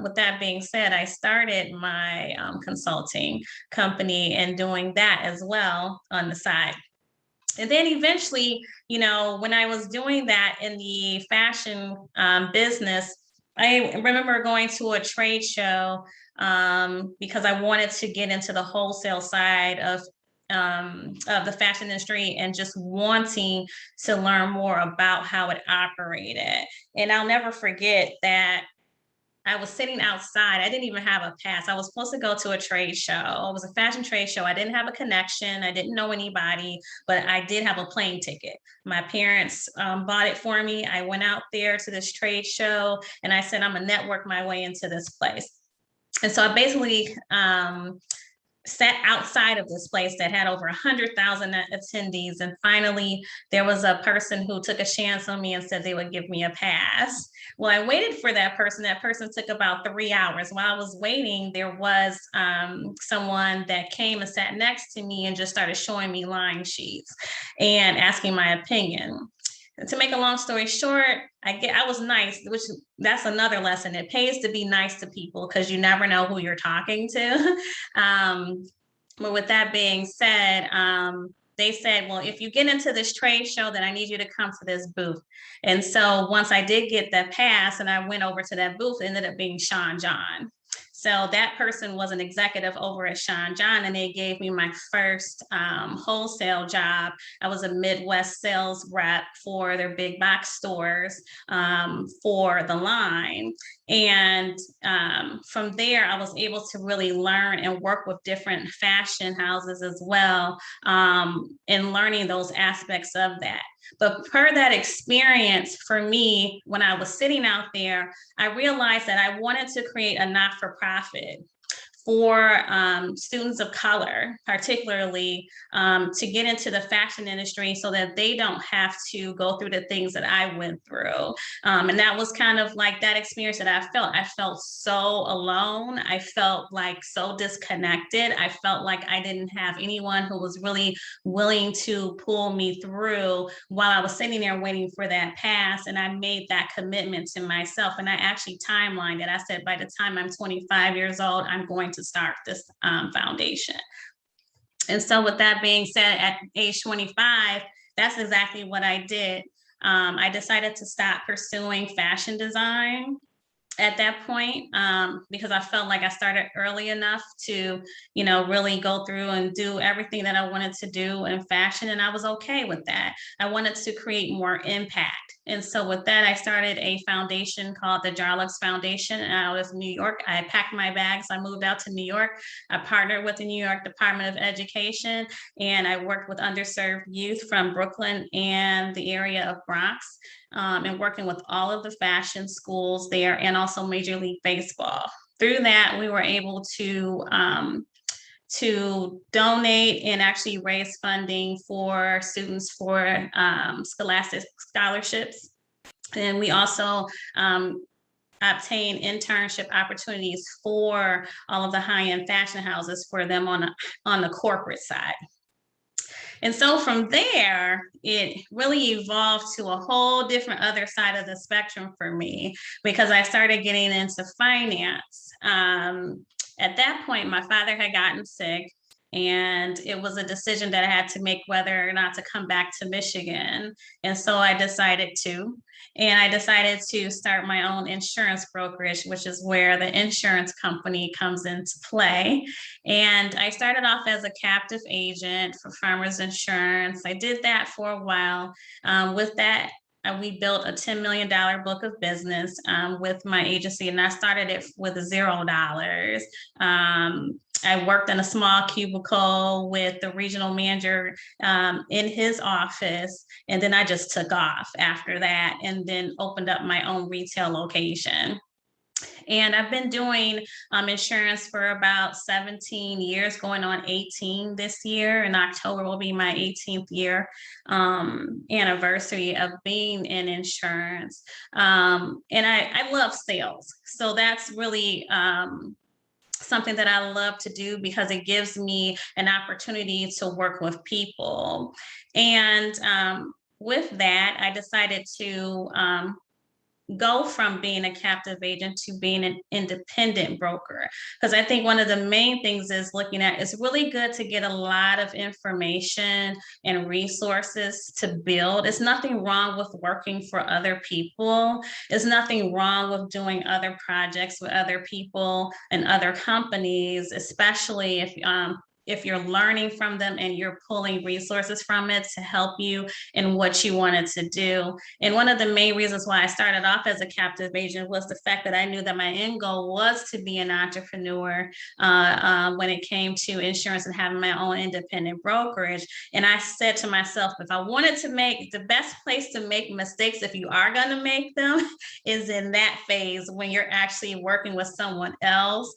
with that being said, I started my consulting company and doing that as well on the side. And then eventually, when I was doing that in the fashion business, I remember going to a trade show because I wanted to get into the wholesale side of the fashion industry, and just wanting to learn more about how it operated. And I'll never forget that I was sitting outside. I didn't even have a pass. I was supposed to go to a trade show. It was a fashion trade show. I didn't have a connection. I didn't know anybody, but I did have a plane ticket. My parents bought it for me. I went out there to this trade show and I said, I'm gonna network my way into this place. And so I basically sat outside of this place that had over 100,000 attendees. And finally, there was a person who took a chance on me and said they would give me a pass. Well, I waited for that person. That person took about 3 hours. While I was waiting, there was someone that came and sat next to me and just started showing me line sheets and asking my opinion. To make a long story short, I was nice, which that's another lesson. It pays to be nice to people, because you never know who you're talking to. But with that being said, they said, well, if you get into this trade show, then I need you to come to this booth. And so once I did get that pass and I went over to that booth, it ended up being Sean John. So that person was an executive over at Sean John, and they gave me my first wholesale job. I was a Midwest sales rep for their big box stores for the line. And from there, I was able to really learn and work with different fashion houses as well, in learning those aspects of that. But per that experience for me, when I was sitting out there, I realized that I wanted to create a not-for-profit for students of color, particularly to get into the fashion industry so that they don't have to go through the things that I went through. And that was kind of like that experience that I felt. I felt so alone. I felt like so disconnected. I felt like I didn't have anyone who was really willing to pull me through while I was sitting there waiting for that pass. And I made that commitment to myself. And I actually timelined it. I said, by the time I'm 25 years old, I'm going to start this foundation. And so with that being said, at age 25, that's exactly what I did. I decided to stop pursuing fashion design at that point, because I felt like I started early enough to, really go through and do everything that I wanted to do in fashion. And I was okay with that. I wanted to create more impact. And so with that, I started a foundation called the Jarlux Foundation out of New York. I packed my bags. I moved out to New York. I partnered with the New York Department of Education, and I worked with underserved youth from Brooklyn and the area of Bronx, and working with all of the fashion schools there and also Major League Baseball. Through that, we were able to donate and actually raise funding for students for scholastic scholarships. And we also obtain internship opportunities for all of the high-end fashion houses for them on the corporate side. And so from there, it really evolved to a whole different other side of the spectrum for me, because I started getting into finance. At that point, my father had gotten sick, and it was a decision that I had to make whether or not to come back to Michigan. And so I decided to. And I decided to start my own insurance brokerage, which is where the insurance company comes into play. And I started off as a captive agent for Farmers Insurance. I did that for a while. With that, we built a $10 million book of business with my agency, and I started it with $0. I worked in a small cubicle with the regional manager in his office, and then I just took off after that and then opened up my own retail location. And I've been doing insurance for about 17 years, going on 18 this year. In October will be my 18th year anniversary of being in insurance. And I love sales. So that's really something that I love to do, because it gives me an opportunity to work with people. And with that, I decided to go from being a captive agent to being an independent broker. Because I think one of the main things is looking at, it's really good to get a lot of information and resources to build. It's nothing wrong with working for other people. There's nothing wrong with doing other projects with other people and other companies, especially if you're learning from them and you're pulling resources from it to help you in what you wanted to do. And one of the main reasons why I started off as a captive agent was the fact that I knew that my end goal was to be an entrepreneur when it came to insurance and having my own independent brokerage. And I said to myself, if I wanted to make the best place to make mistakes, if you are going to make them, is in that phase when you're actually working with someone else.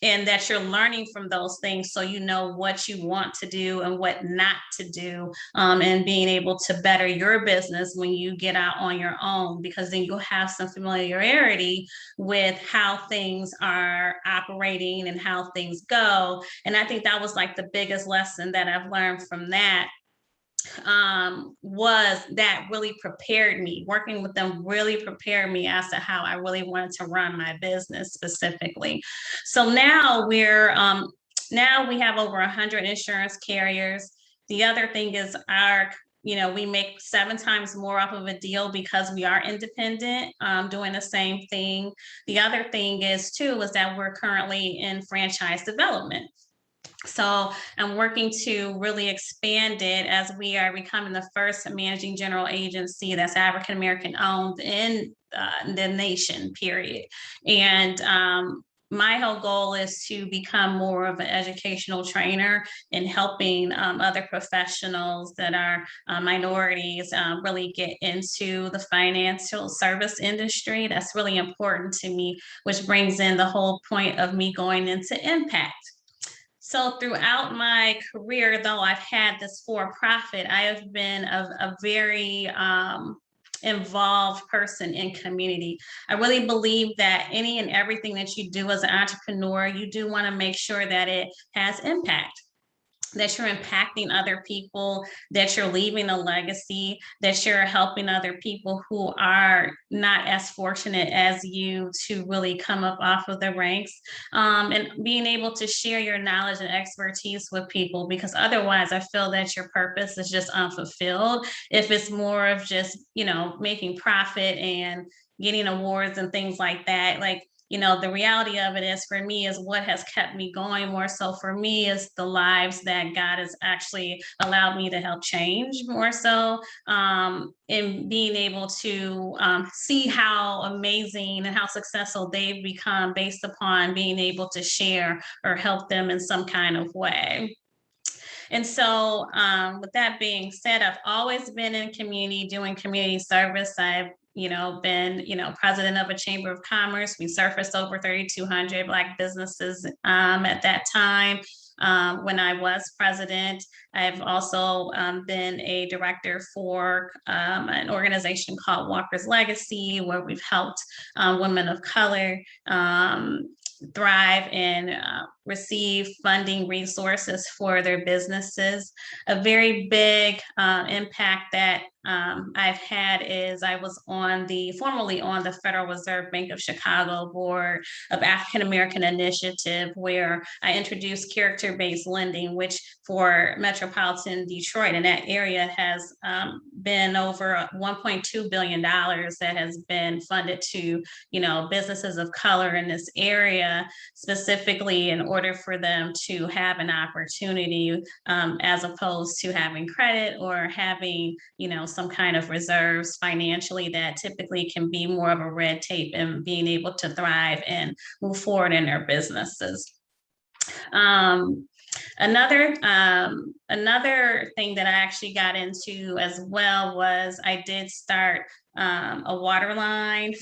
And that you're learning from those things, so you know what you want to do and what not to do, and being able to better your business when you get out on your own, because then you'll have some familiarity with how things are operating and how things go. And I think that was like the biggest lesson that I've learned from that. Was that really prepared me. Working with them really prepared me as to how I really wanted to run my business specifically. So now we have over 100 insurance carriers. The other thing is we make 7 times more off of a deal because we are independent, doing the same thing. The other thing is that we're currently in franchise development. So I'm working to really expand it as we are becoming the first managing general agency that's African American owned in the nation, period. And my whole goal is to become more of an educational trainer in helping other professionals that are minorities really get into the financial service industry. That's really important to me, which brings in the whole point of me going into impact. So throughout my career, though I've had this for-profit, I have been a very involved person in community. I really believe that any and everything that you do as an entrepreneur, you do want to make sure that it has impact, that you're impacting other people, that you're leaving a legacy, that you're helping other people who are not as fortunate as you to really come up off of the ranks, and being able to share your knowledge and expertise with people, because otherwise I feel that your purpose is just unfulfilled if it's more of just, making profit and getting awards and things like that. The reality of it is, for me, is what has kept me going more so for me is the lives that God has actually allowed me to help change more so, in being able to see how amazing and how successful they've become based upon being able to share or help them in some kind of way. And so with that being said, I've always been in community, doing community service. I've been, president of a chamber of commerce. We surfaced over 3,200 Black businesses at that time. When I was president, I've also been a director for an organization called Walker's Legacy, where we've helped women of color thrive and receive funding resources for their businesses. A very big impact that I've had is I was formerly on the Federal Reserve Bank of Chicago board of African American Initiative, where I introduced character-based lending, which for metropolitan Detroit and that area has been over $1.2 billion that has been funded to, businesses of color in this area, specifically in order for them to have an opportunity, as opposed to having credit or having, some kind of reserves financially that typically can be more of a red tape in being able to thrive and move forward in their businesses. Another thing that I actually got into as well was I did start a water line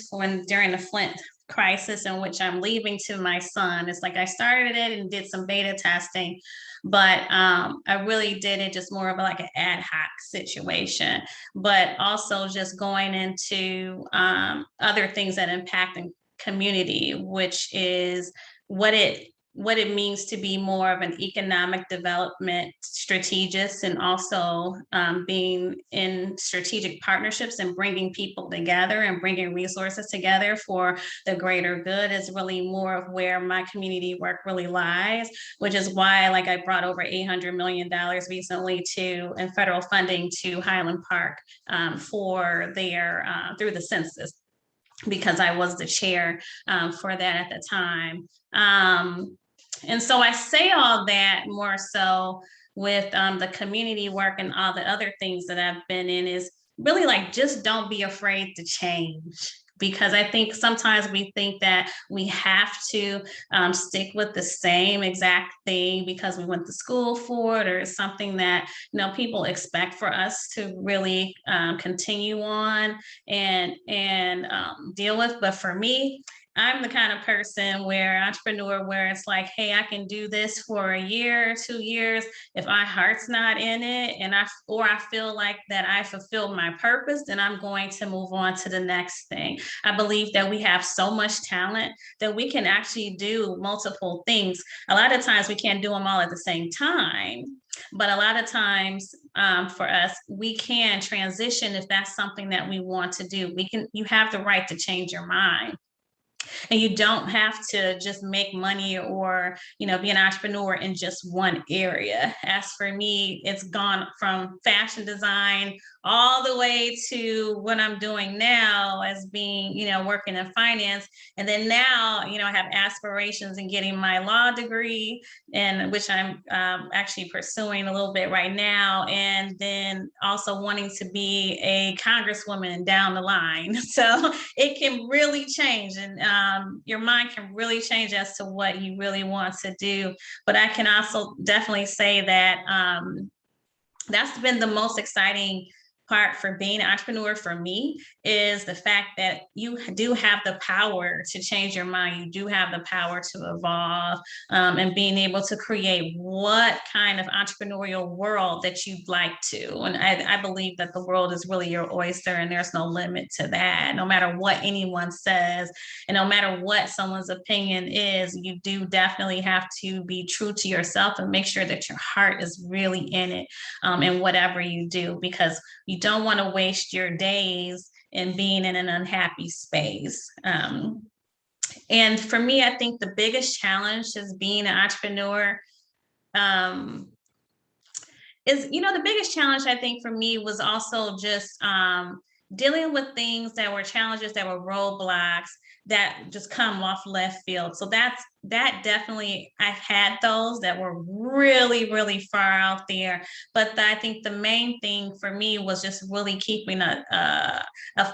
during the Flint crisis, in which I'm leaving to my son. It's like I started it and did some beta testing, but I really did it just more of like an ad hoc situation, but also just going into other things that impact the community, which is what it means to be more of an economic development strategist, and also being in strategic partnerships and bringing people together and bringing resources together for the greater good is really more of where my community work really lies, which is why I brought over $800 million recently in federal funding to Highland Park for their through the census, because I was the chair for that at the time. And so I say all that more so with the community work and all the other things that I've been in is really just don't be afraid to change. Because I think sometimes we think that we have to stick with the same exact thing because we went to school for it, or it's something that people expect for us to really continue on and deal with. But for me, I'm the kind of person where it's like, hey, I can do this for a year, 2 years. If my heart's not in it and I feel like that I fulfilled my purpose, then I'm going to move on to the next thing. I believe that we have so much talent that we can actually do multiple things. A lot of times we can't do them all at the same time, but a lot of times for us, we can transition if that's something that we want to do. You have the right to change your mind. And you don't have to just make money or, be an entrepreneur in just one area. As for me, it's gone from fashion design all the way to what I'm doing now as being, working in finance. And then now, I have aspirations in getting my law degree, and which I'm actually pursuing a little bit right now. And then also wanting to be a congresswoman down the line. So it can really change, and your mind can really change as to what you really want to do. But I can also definitely say that that's been the most exciting part for being an entrepreneur for me, is the fact that you do have the power to change your mind. You do have the power to evolve, and being able to create what kind of entrepreneurial world that you'd like to. And I believe that the world is really your oyster, and there's no limit to that. No matter what anyone says, and no matter what someone's opinion is, you do definitely have to be true to yourself and make sure that your heart is really in it, in whatever you do, because you don't want to waste your days in being in an unhappy space. And for me, I think the biggest challenge as being an entrepreneur is, the biggest challenge I think for me was also just dealing with things that were challenges, that were roadblocks that just come off left field. So that definitely, I've had those that were really, really far out there. But I think the main thing for me was just really keeping a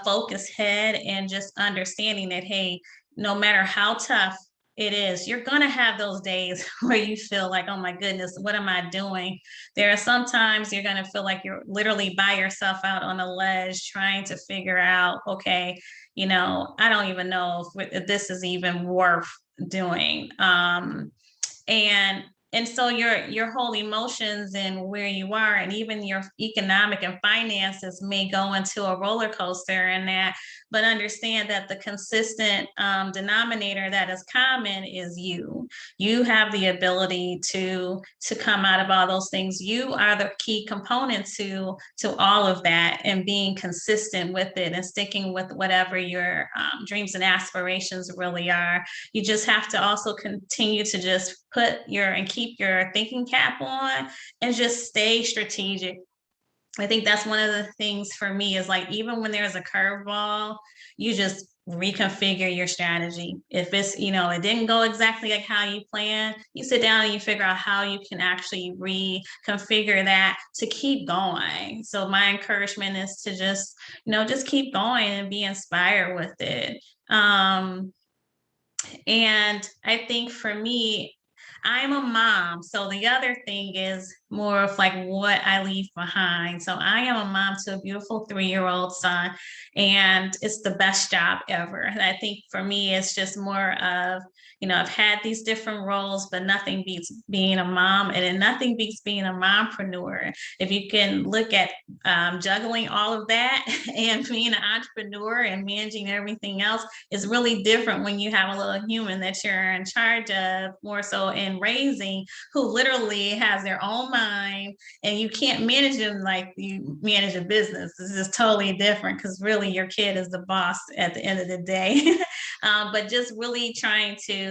focused head, and just understanding that, hey, no matter how tough it is, you're going to have those days where you feel like, oh my goodness, what am I doing? There are sometimes you're going to feel like you're literally by yourself out on a ledge trying to figure out, okay, I don't even know if this is even worth doing. And so your whole emotions and where you are, and even your economic and finances may go into a roller coaster in that, but understand that the consistent denominator that is common is you. You have the ability to come out of all those things. You are the key component to all of that, and being consistent with it and sticking with whatever your dreams and aspirations really are. You just have to also continue to just keep your thinking cap on, and just stay strategic. I think that's one of the things for me, is like, even when there's a curveball, you just reconfigure your strategy. If it's, it didn't go exactly like how you planned, you sit down and you figure out how you can actually reconfigure that to keep going. So my encouragement is to just keep going and be inspired with it. And I think for me, I'm a mom. So the other thing is more of like what I leave behind. So I am a mom to a beautiful 3-year-old son, and it's the best job ever. And I think for me, it's just more of, I've had these different roles, but nothing beats being a mom, and then nothing beats being a mompreneur. If you can look at juggling all of that and being an entrepreneur and managing everything else, is really different when you have a little human that you're in charge of, more so in raising, who literally has their own mind, and you can't manage them like you manage a business. This is totally different, because really your kid is the boss at the end of the day. But just really trying to,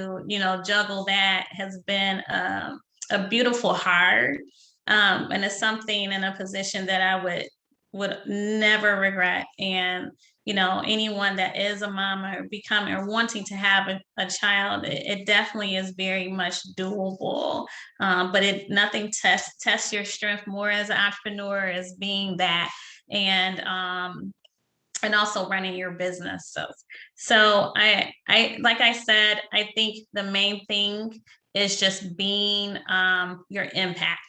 juggle that has been a beautiful hard, and it's something in a position that I would never regret. And anyone that is a mom or wanting to have a child, it definitely is very much doable. But nothing tests your strength more as an entrepreneur as being that, and also running your business. So I like I said, I think the main thing is just being your impact,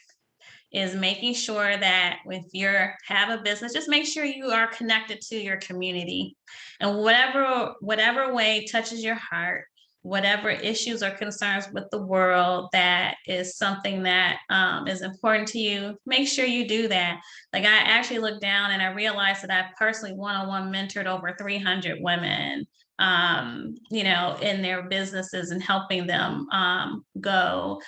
is making sure that if you have a business, just make sure you are connected to your community, and whatever way touches your heart, whatever issues or concerns with the world that is something that is important to you, make sure you do that. Like, I actually looked down and I realized that I've personally one-on-one mentored over 300 women, in their businesses, and helping them go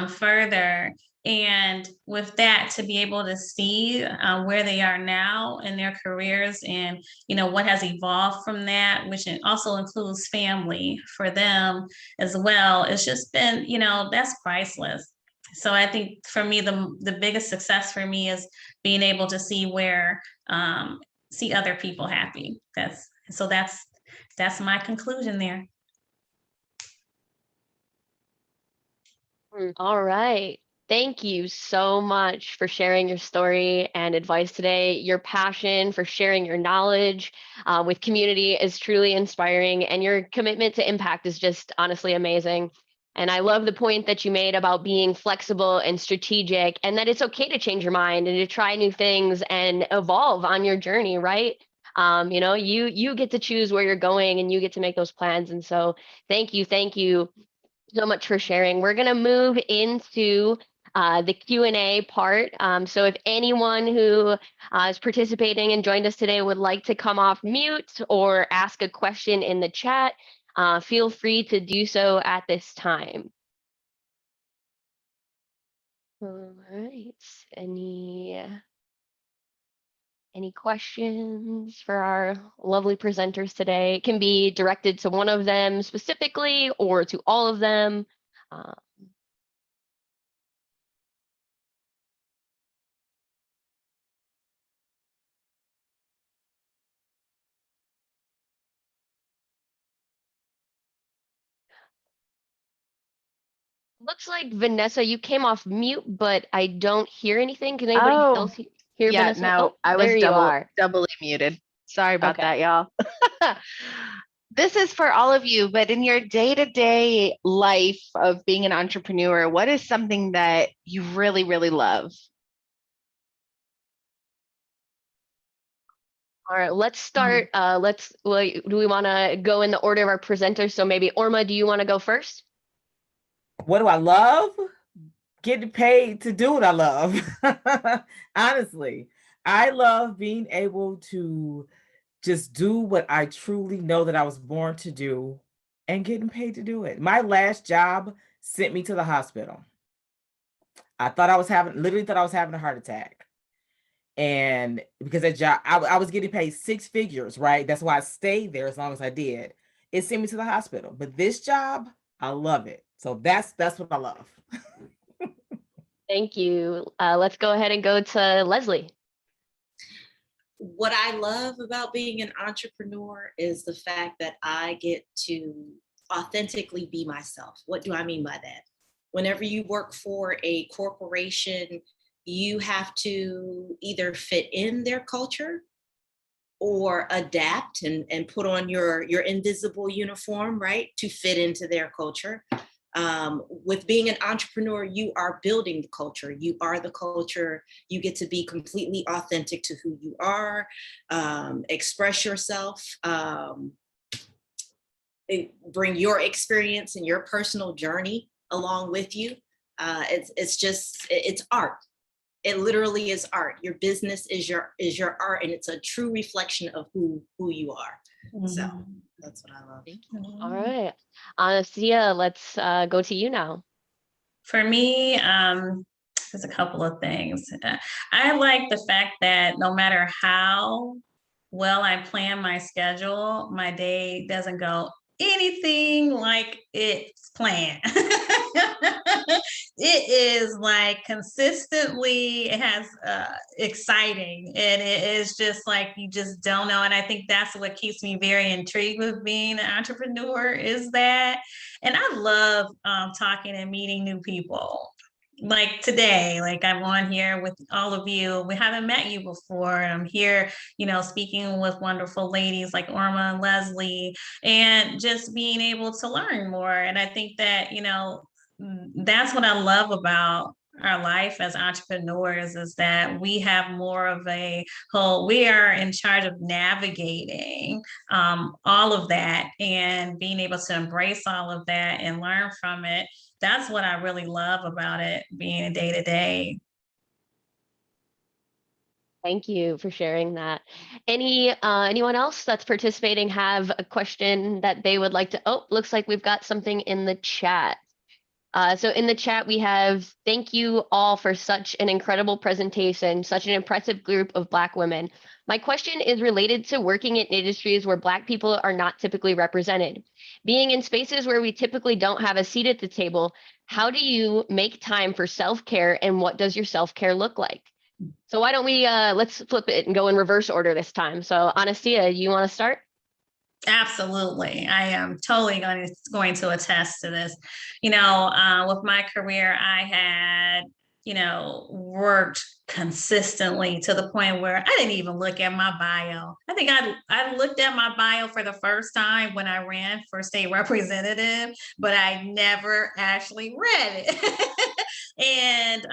further. And with that, to be able to see where they are now in their careers and, what has evolved from that, which also includes family for them as well, it's just been, that's priceless. So I think for me, the biggest success for me is being able to see see other people happy. That's my conclusion there. All right. Thank you so much for sharing your story and advice today. Your passion for sharing your knowledge with community is truly inspiring, and your commitment to impact is just honestly amazing. And I love the point that you made about being flexible and strategic, and that it's okay to change your mind and to try new things and evolve on your journey, right? You get to choose where you're going, and you get to make those plans. And so thank you so much for sharing. We're going to move into the Q&A part. So if anyone who is participating and joined us today would like to come off mute or ask a question in the chat, feel free to do so at this time. All right. Any questions for our lovely presenters today? It can be directed to one of them specifically or to all of them. Looks like Vanessa, you came off mute, but I don't hear anything. Can anybody else hear Yeah, Vanessa? no, Oh, I was there you are. doubly muted. Sorry about Okay. that, y'all. This is for all of you, but in your day-to-day life of being an entrepreneur, what is something that you really, really love? All right, let's start. Do we want to go in the order of our presenters? So maybe Orma, do you want to go first? What do I love? Getting paid to do what I love. Honestly, I love being able to just do what I truly know that I was born to do and getting paid to do it. My last job sent me to the hospital. I thought I was having a heart attack. And because that job, I was getting paid 6 figures, right? That's why I stayed there as long as I did. It sent me to the hospital. But this job, I love it. So that's what I love. Thank you. Let's go ahead and go to Leslie. What I love about being an entrepreneur is the fact that I get to authentically be myself. What do I mean by that? Whenever you work for a corporation, you have to either fit in their culture or adapt and put on your invisible uniform, right, to fit into their culture. With being an entrepreneur, you are building the culture. You are the culture. You get to be completely authentic to who you are, express yourself, bring your experience and your personal journey along with you. It's art. It literally is art. Your business is your art, and it's a true reflection of who you are. Mm-hmm. So that's what I love. Thank you. All right, Anastasia, let's go to you now. For me, there's a couple of things. I like the fact that no matter how well I plan my schedule, my day doesn't go anything like it's planned. It is like consistently, it has exciting, and it is just like you just don't know. And I think that's what keeps me very intrigued with being an entrepreneur is that. And I love talking and meeting new people. Like today, like I'm on here with all of you. We haven't met you before. I'm here, speaking with wonderful ladies like Orma and Leslie, and just being able to learn more. And I think that, that's what I love about our life as entrepreneurs is that we have more of we are in charge of navigating all of that and being able to embrace all of that and learn from it. That's what I really love about it being a day-to-day. Thank you for sharing that. Anyone else that's participating have a question that they would like to? Oh, looks like we've got something in the chat. So in the chat, we have, thank you all for such an incredible presentation, such an impressive group of Black women. My question is related to working in industries where Black people are not typically represented. Being in spaces where we typically don't have a seat at the table, how do you make time for self-care, and what does your self-care look like? So why don't we, let's flip it and go in reverse order this time. So Anastasia, you want to start? Absolutely. I am totally going to attest to this. With my career, I had, worked consistently to the point where I didn't even look at my bio. I think I looked at my bio for the first time when I ran for state representative, but I never actually read it. And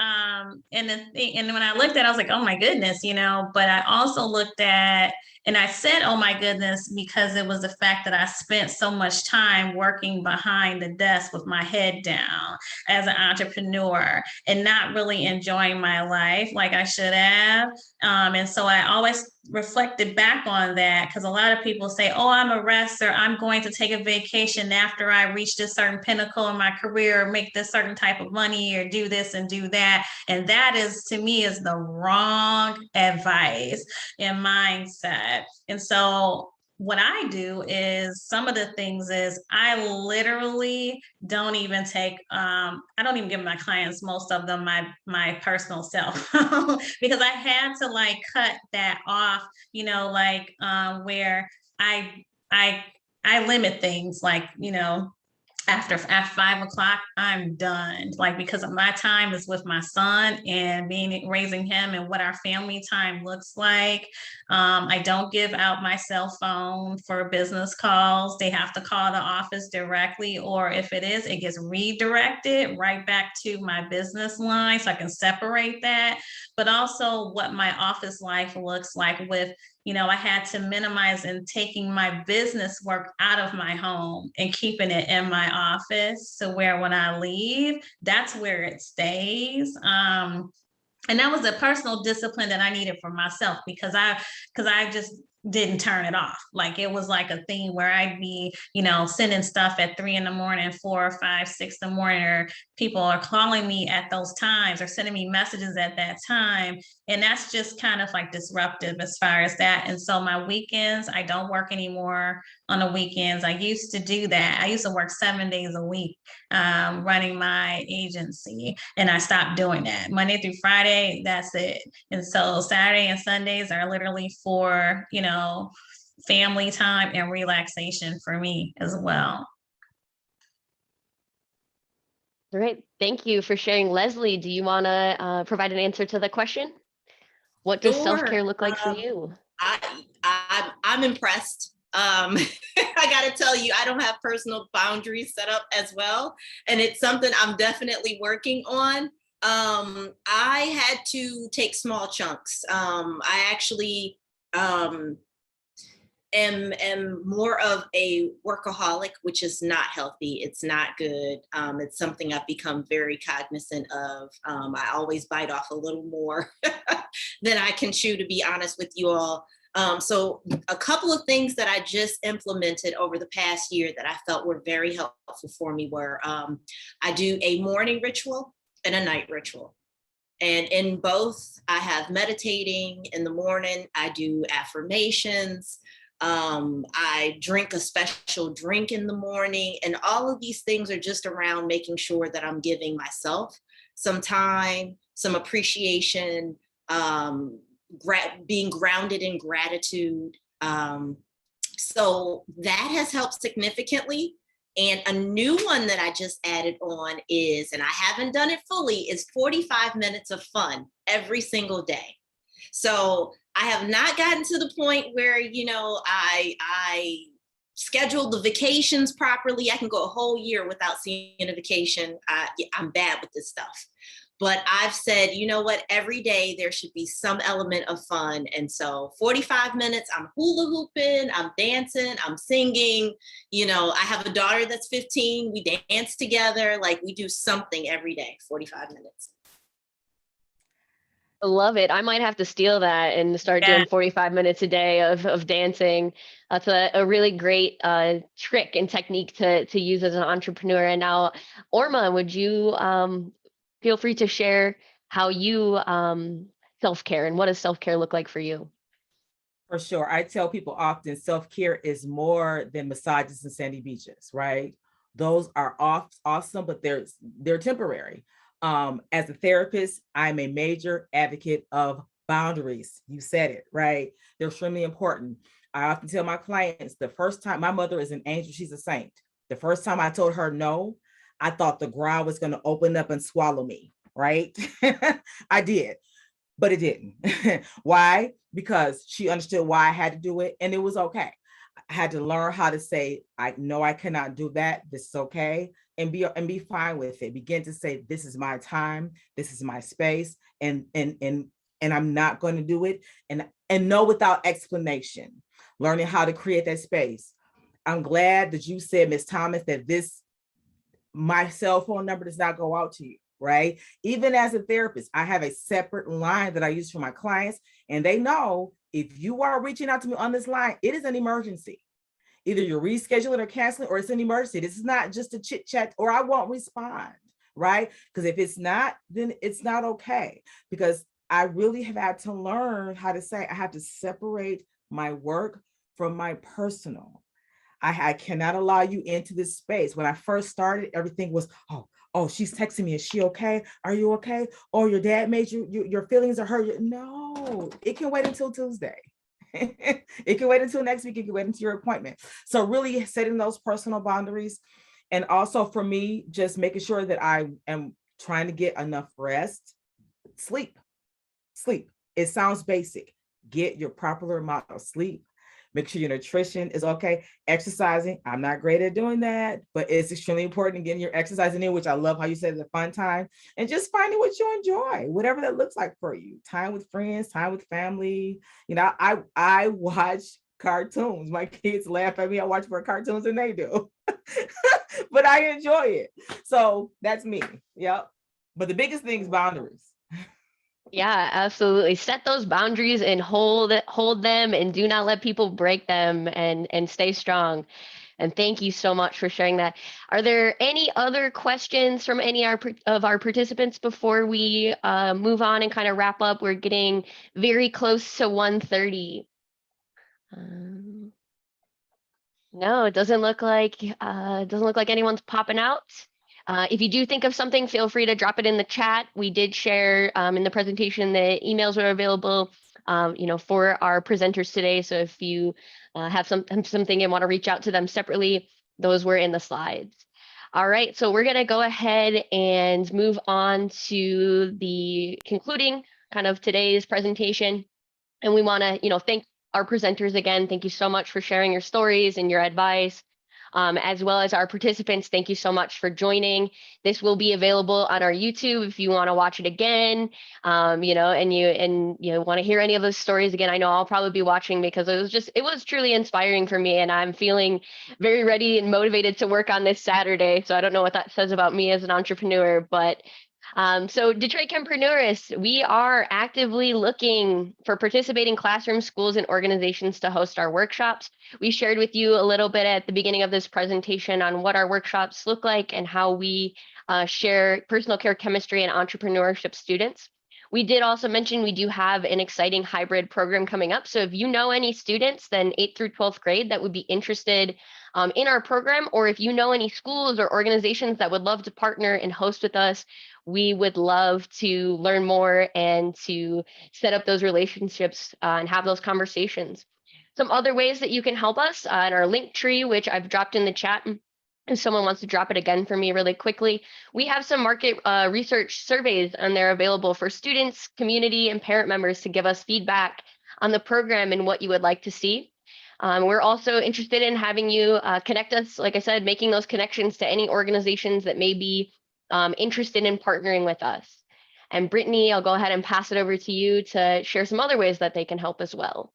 when I looked at it, I was like, oh my goodness, but I also looked at, and I said, oh my goodness, because it was the fact that I spent so much time working behind the desk with my head down as an entrepreneur and not really enjoying my life like I should have. And so I always reflected back on that, because a lot of people say, oh, I'm a wrestler, I'm going to take a vacation after I reach this certain pinnacle in my career, or make this certain type of money, or do this and do that. And that is, to me, is the wrong advice and mindset. And so what I do is, some of the things is, I literally don't even take, I don't even give my clients, most of them, my personal self because I had to cut that off, where I limit things at 5 o'clock, I'm done. Because my time is with my son and raising him, and what our family time looks like. I don't give out my cell phone for business calls. They have to call the office directly, or if it is, it gets redirected right back to my business line, so I can separate that. But also what my office life looks like with, I had to minimize in taking my business work out of my home and keeping it in my office. So where when I leave, that's where it stays. And that was a personal discipline that I needed for myself, because I just didn't turn it off. It was like a thing where I'd be, sending stuff at 3 a.m, 4, 5, 6 in the morning, or people are calling me at those times or sending me messages at that time. And that's just kind of disruptive as far as that. And so my weekends, I don't work anymore on the weekends. I used to do that. I used to work 7 days a week running my agency, and I stopped doing that. Monday through Friday, that's it. And so Saturday and Sundays are literally for, family time and relaxation for me as well. Great. Thank you for sharing. Leslie, do you want to provide an answer to the question? What does Sure. self-care look like for you? I'm impressed. I got to tell you, I don't have personal boundaries set up as well. And it's something I'm definitely working on. I had to take small chunks. I actually am more of a workaholic, which is not healthy. It's not good. It's something I've become very cognizant of. I always bite off a little more than I can chew, to be honest with you all. So a couple of things that I just implemented over the past year that I felt were very helpful for me were, I do a morning ritual and a night ritual. And in both, I have meditating in the morning. I do affirmations. I drink a special drink in the morning. And all of these things are just around making sure that I'm giving myself some time, some appreciation, being grounded in gratitude. So that has helped significantly. And a new one that I just added on is, and I haven't done it fully, is 45 minutes of fun every single day. So I have not gotten to the point where, I schedule the vacations properly. I can go a whole year without seeing a vacation. I'm bad with this stuff. But I've said, you know what, every day there should be some element of fun. And so 45 minutes, I'm hula hooping, I'm dancing, I'm singing. I have a daughter that's 15. We dance together. We do something every day, 45 minutes. I love it. I might have to steal that and start Yeah. doing 45 minutes a day of dancing. That's a really great trick and technique to use as an entrepreneur. And now, Orma, would you feel free to share how you self-care and what does self-care look like for you? For sure. I tell people often self-care is more than massages and sandy beaches, right? Those are awesome, but they're temporary. As a therapist, I'm a major advocate of boundaries. You said it, right? They're extremely important. I often tell my clients the first time, my mother is an angel, she's a saint. The first time I told her no, I thought the ground was going to open up and swallow me, right? I did. But it didn't. Why? Because she understood why I had to do it, and it was okay. I had to learn how to say, I know I cannot do that. This is okay. And be fine with it. Begin to say, this is my time, this is my space, and I'm not going to do it. And know without explanation. Learning how to create that space. I'm glad that you said, Ms. Thomas, that my cell phone number does not go out to you. Right? Even as a therapist, I have a separate line that I use for my clients, and they know if you are reaching out to me on this line, it is an emergency. Either you're rescheduling or canceling, or it's an emergency. This is not just a chit chat, or I won't respond, right? Because if it's not, then it's not okay. Because I really have had to learn how to say, I have to separate my work from my personal. I cannot allow you into this space. When I first started, everything was, oh, she's texting me. Is she okay? Are you okay? Oh, your dad made your feelings are hurt. No, it can wait until Tuesday. It can wait until next week. It can wait until your appointment. So really setting those personal boundaries. And also for me, just making sure that I am trying to get enough rest. Sleep. It sounds basic. Get your proper amount of sleep. Make sure your nutrition is okay. Exercising, I'm not great at doing that, but it's extremely important getting your exercising in, which I love how you said it's a fun time. And just finding what you enjoy, whatever that looks like for you. Time with friends, time with family. You know, I watch cartoons. My kids laugh at me. I watch more cartoons than they do. But I enjoy it. So that's me. Yep. But the biggest thing is boundaries. Yeah, absolutely. Set those boundaries and hold them, and do not let people break them, and stay strong. And thank you so much for sharing that. Are there any other questions from any of our participants before we move on and kind of wrap up? We're getting very close to 1:30. No, it doesn't look like anyone's popping out. If you do think of something, feel free to drop it in the chat. We did share in the presentation the emails are available, for our presenters today. So if you have something and want to reach out to them separately, those were in the slides. All right, so we're going to go ahead and move on to the concluding kind of today's presentation. And we want to, thank our presenters again. Thank you so much for sharing your stories and your advice. As well as our participants, thank you so much for joining. This will be available on our YouTube if you want to watch it again, and you want to hear any of those stories again. I know I'll probably be watching because it was truly inspiring for me, and I'm feeling very ready and motivated to work on this Saturday. So I don't know what that says about me as an entrepreneur, but so Detroit CHEMpreneurIST, we are actively looking for participating classrooms, schools, and organizations to host our workshops. We shared with you a little bit at the beginning of this presentation on what our workshops look like and how we share personal care chemistry and entrepreneurship students. We did also mention we do have an exciting hybrid program coming up. So if you know any students, then 8th through 12th grade that would be interested in our program, or if you know any schools or organizations that would love to partner and host with us, we would love to learn more and to set up those relationships and have those conversations. Some other ways that you can help us in our link tree, which I've dropped in the chat. If someone wants to drop it again for me really quickly, we have some market research surveys, and they're available for students, community, and parent members to give us feedback on the program and what you would like to see. We're also interested in having you connect us, like I said, making those connections to any organizations that may be interested in partnering with us. And Brittany, I'll go ahead and pass it over to you to share some other ways that they can help as well.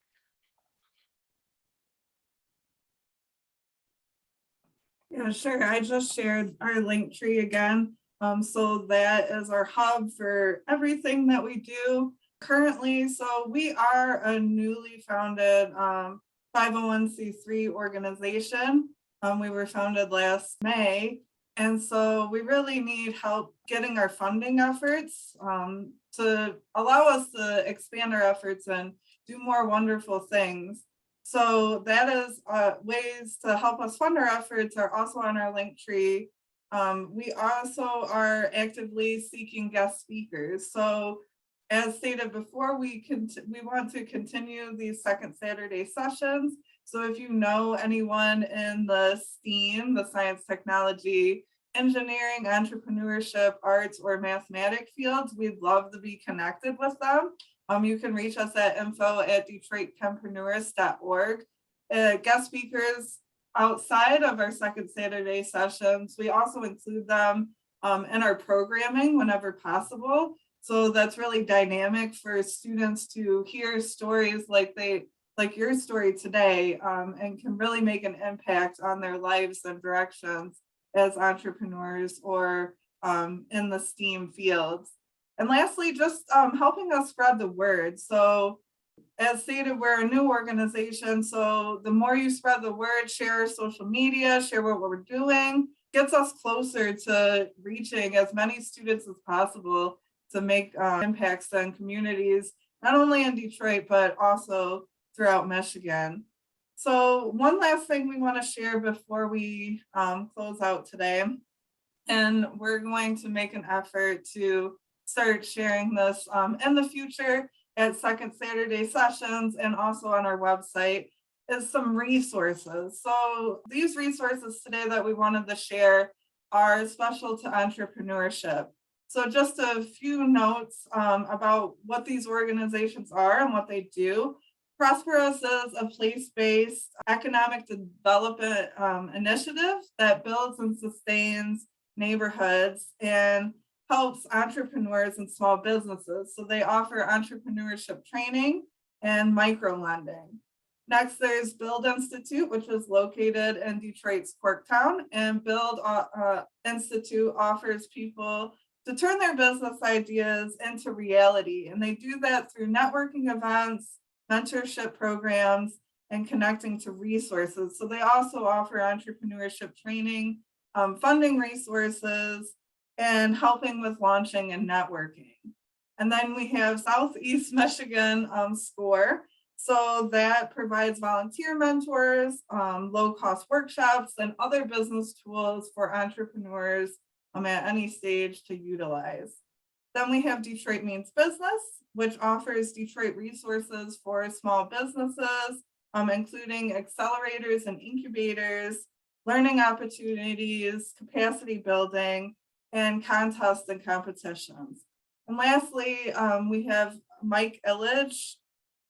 Yeah, sure. I just shared our link tree again. So that is our hub for everything that we do. currently, so we are a newly founded 501c3 organization. We were founded last May, and so we really need help getting our funding efforts to allow us to expand our efforts and do more wonderful things. So that is ways to help us fund our efforts are also on our link tree. We also are actively seeking guest speakers. So as stated before, we want to continue these second Saturday sessions. So if you know anyone in the STEAM, the science, technology, engineering, entrepreneurship, arts, or mathematic fields, we'd love to be connected with them. You can reach us at info@DetroitCampreneurs.org. Guest speakers outside of our second Saturday sessions, we also include them in our programming whenever possible. So that's really dynamic for students to hear stories like your story today, and can really make an impact on their lives and directions as entrepreneurs or in the STEAM fields. And lastly, just helping us spread the word. So as stated, we're a new organization. So the more you spread the word, share our social media, share what we're doing, gets us closer to reaching as many students as possible to make impacts on communities, not only in Detroit, but also throughout Michigan. So one last thing we want to share before we close out today, and we're going to make an effort to start sharing this in the future at second Saturday sessions and also on our website, is some resources. So these resources today that we wanted to share are special to entrepreneurship. So just a few notes about what these organizations are and what they do. Prosperous is a place-based economic development initiative that builds and sustains neighborhoods and helps entrepreneurs and small businesses. So they offer entrepreneurship training and micro-lending. Next, there's Build Institute, which is located in Detroit's Corktown, and Build Institute offers people to turn their business ideas into reality. And they do that through networking events, mentorship programs, and connecting to resources. So they also offer entrepreneurship training, funding resources, and helping with launching and networking. And then we have Southeast Michigan SCORE. So that provides volunteer mentors, low-cost workshops, and other business tools for entrepreneurs at any stage to utilize. Then we have Detroit Means Business, which offers Detroit resources for small businesses, including accelerators and incubators, learning opportunities, capacity building, and contests and competitions. And lastly, we have Mike Illich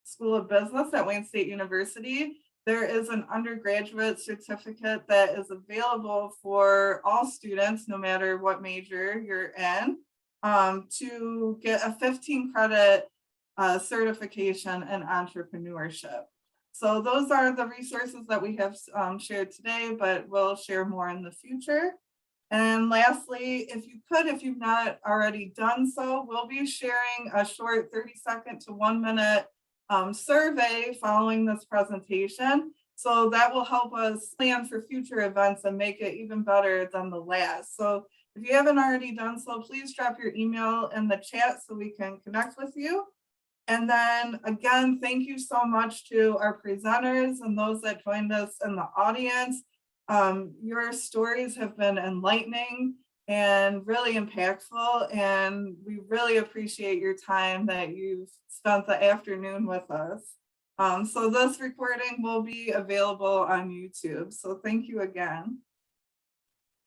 School of Business at Wayne State University. There is an undergraduate certificate that is available for all students, no matter what major you're in, to get a 15 credit certification in entrepreneurship. So those are the resources that we have shared today, but we'll share more in the future. And lastly, if you've not already done so, we'll be sharing a short 30-second to 1-minute survey following this presentation. So that will help us plan for future events and make it even better than the last. So if you haven't already done so, please drop your email in the chat so we can connect with you. And then again, thank you so much to our presenters and those that joined us in the audience. Your stories have been enlightening and really impactful, and we really appreciate your time that you've spent the afternoon with us. So this recording will be available on YouTube. So thank you again.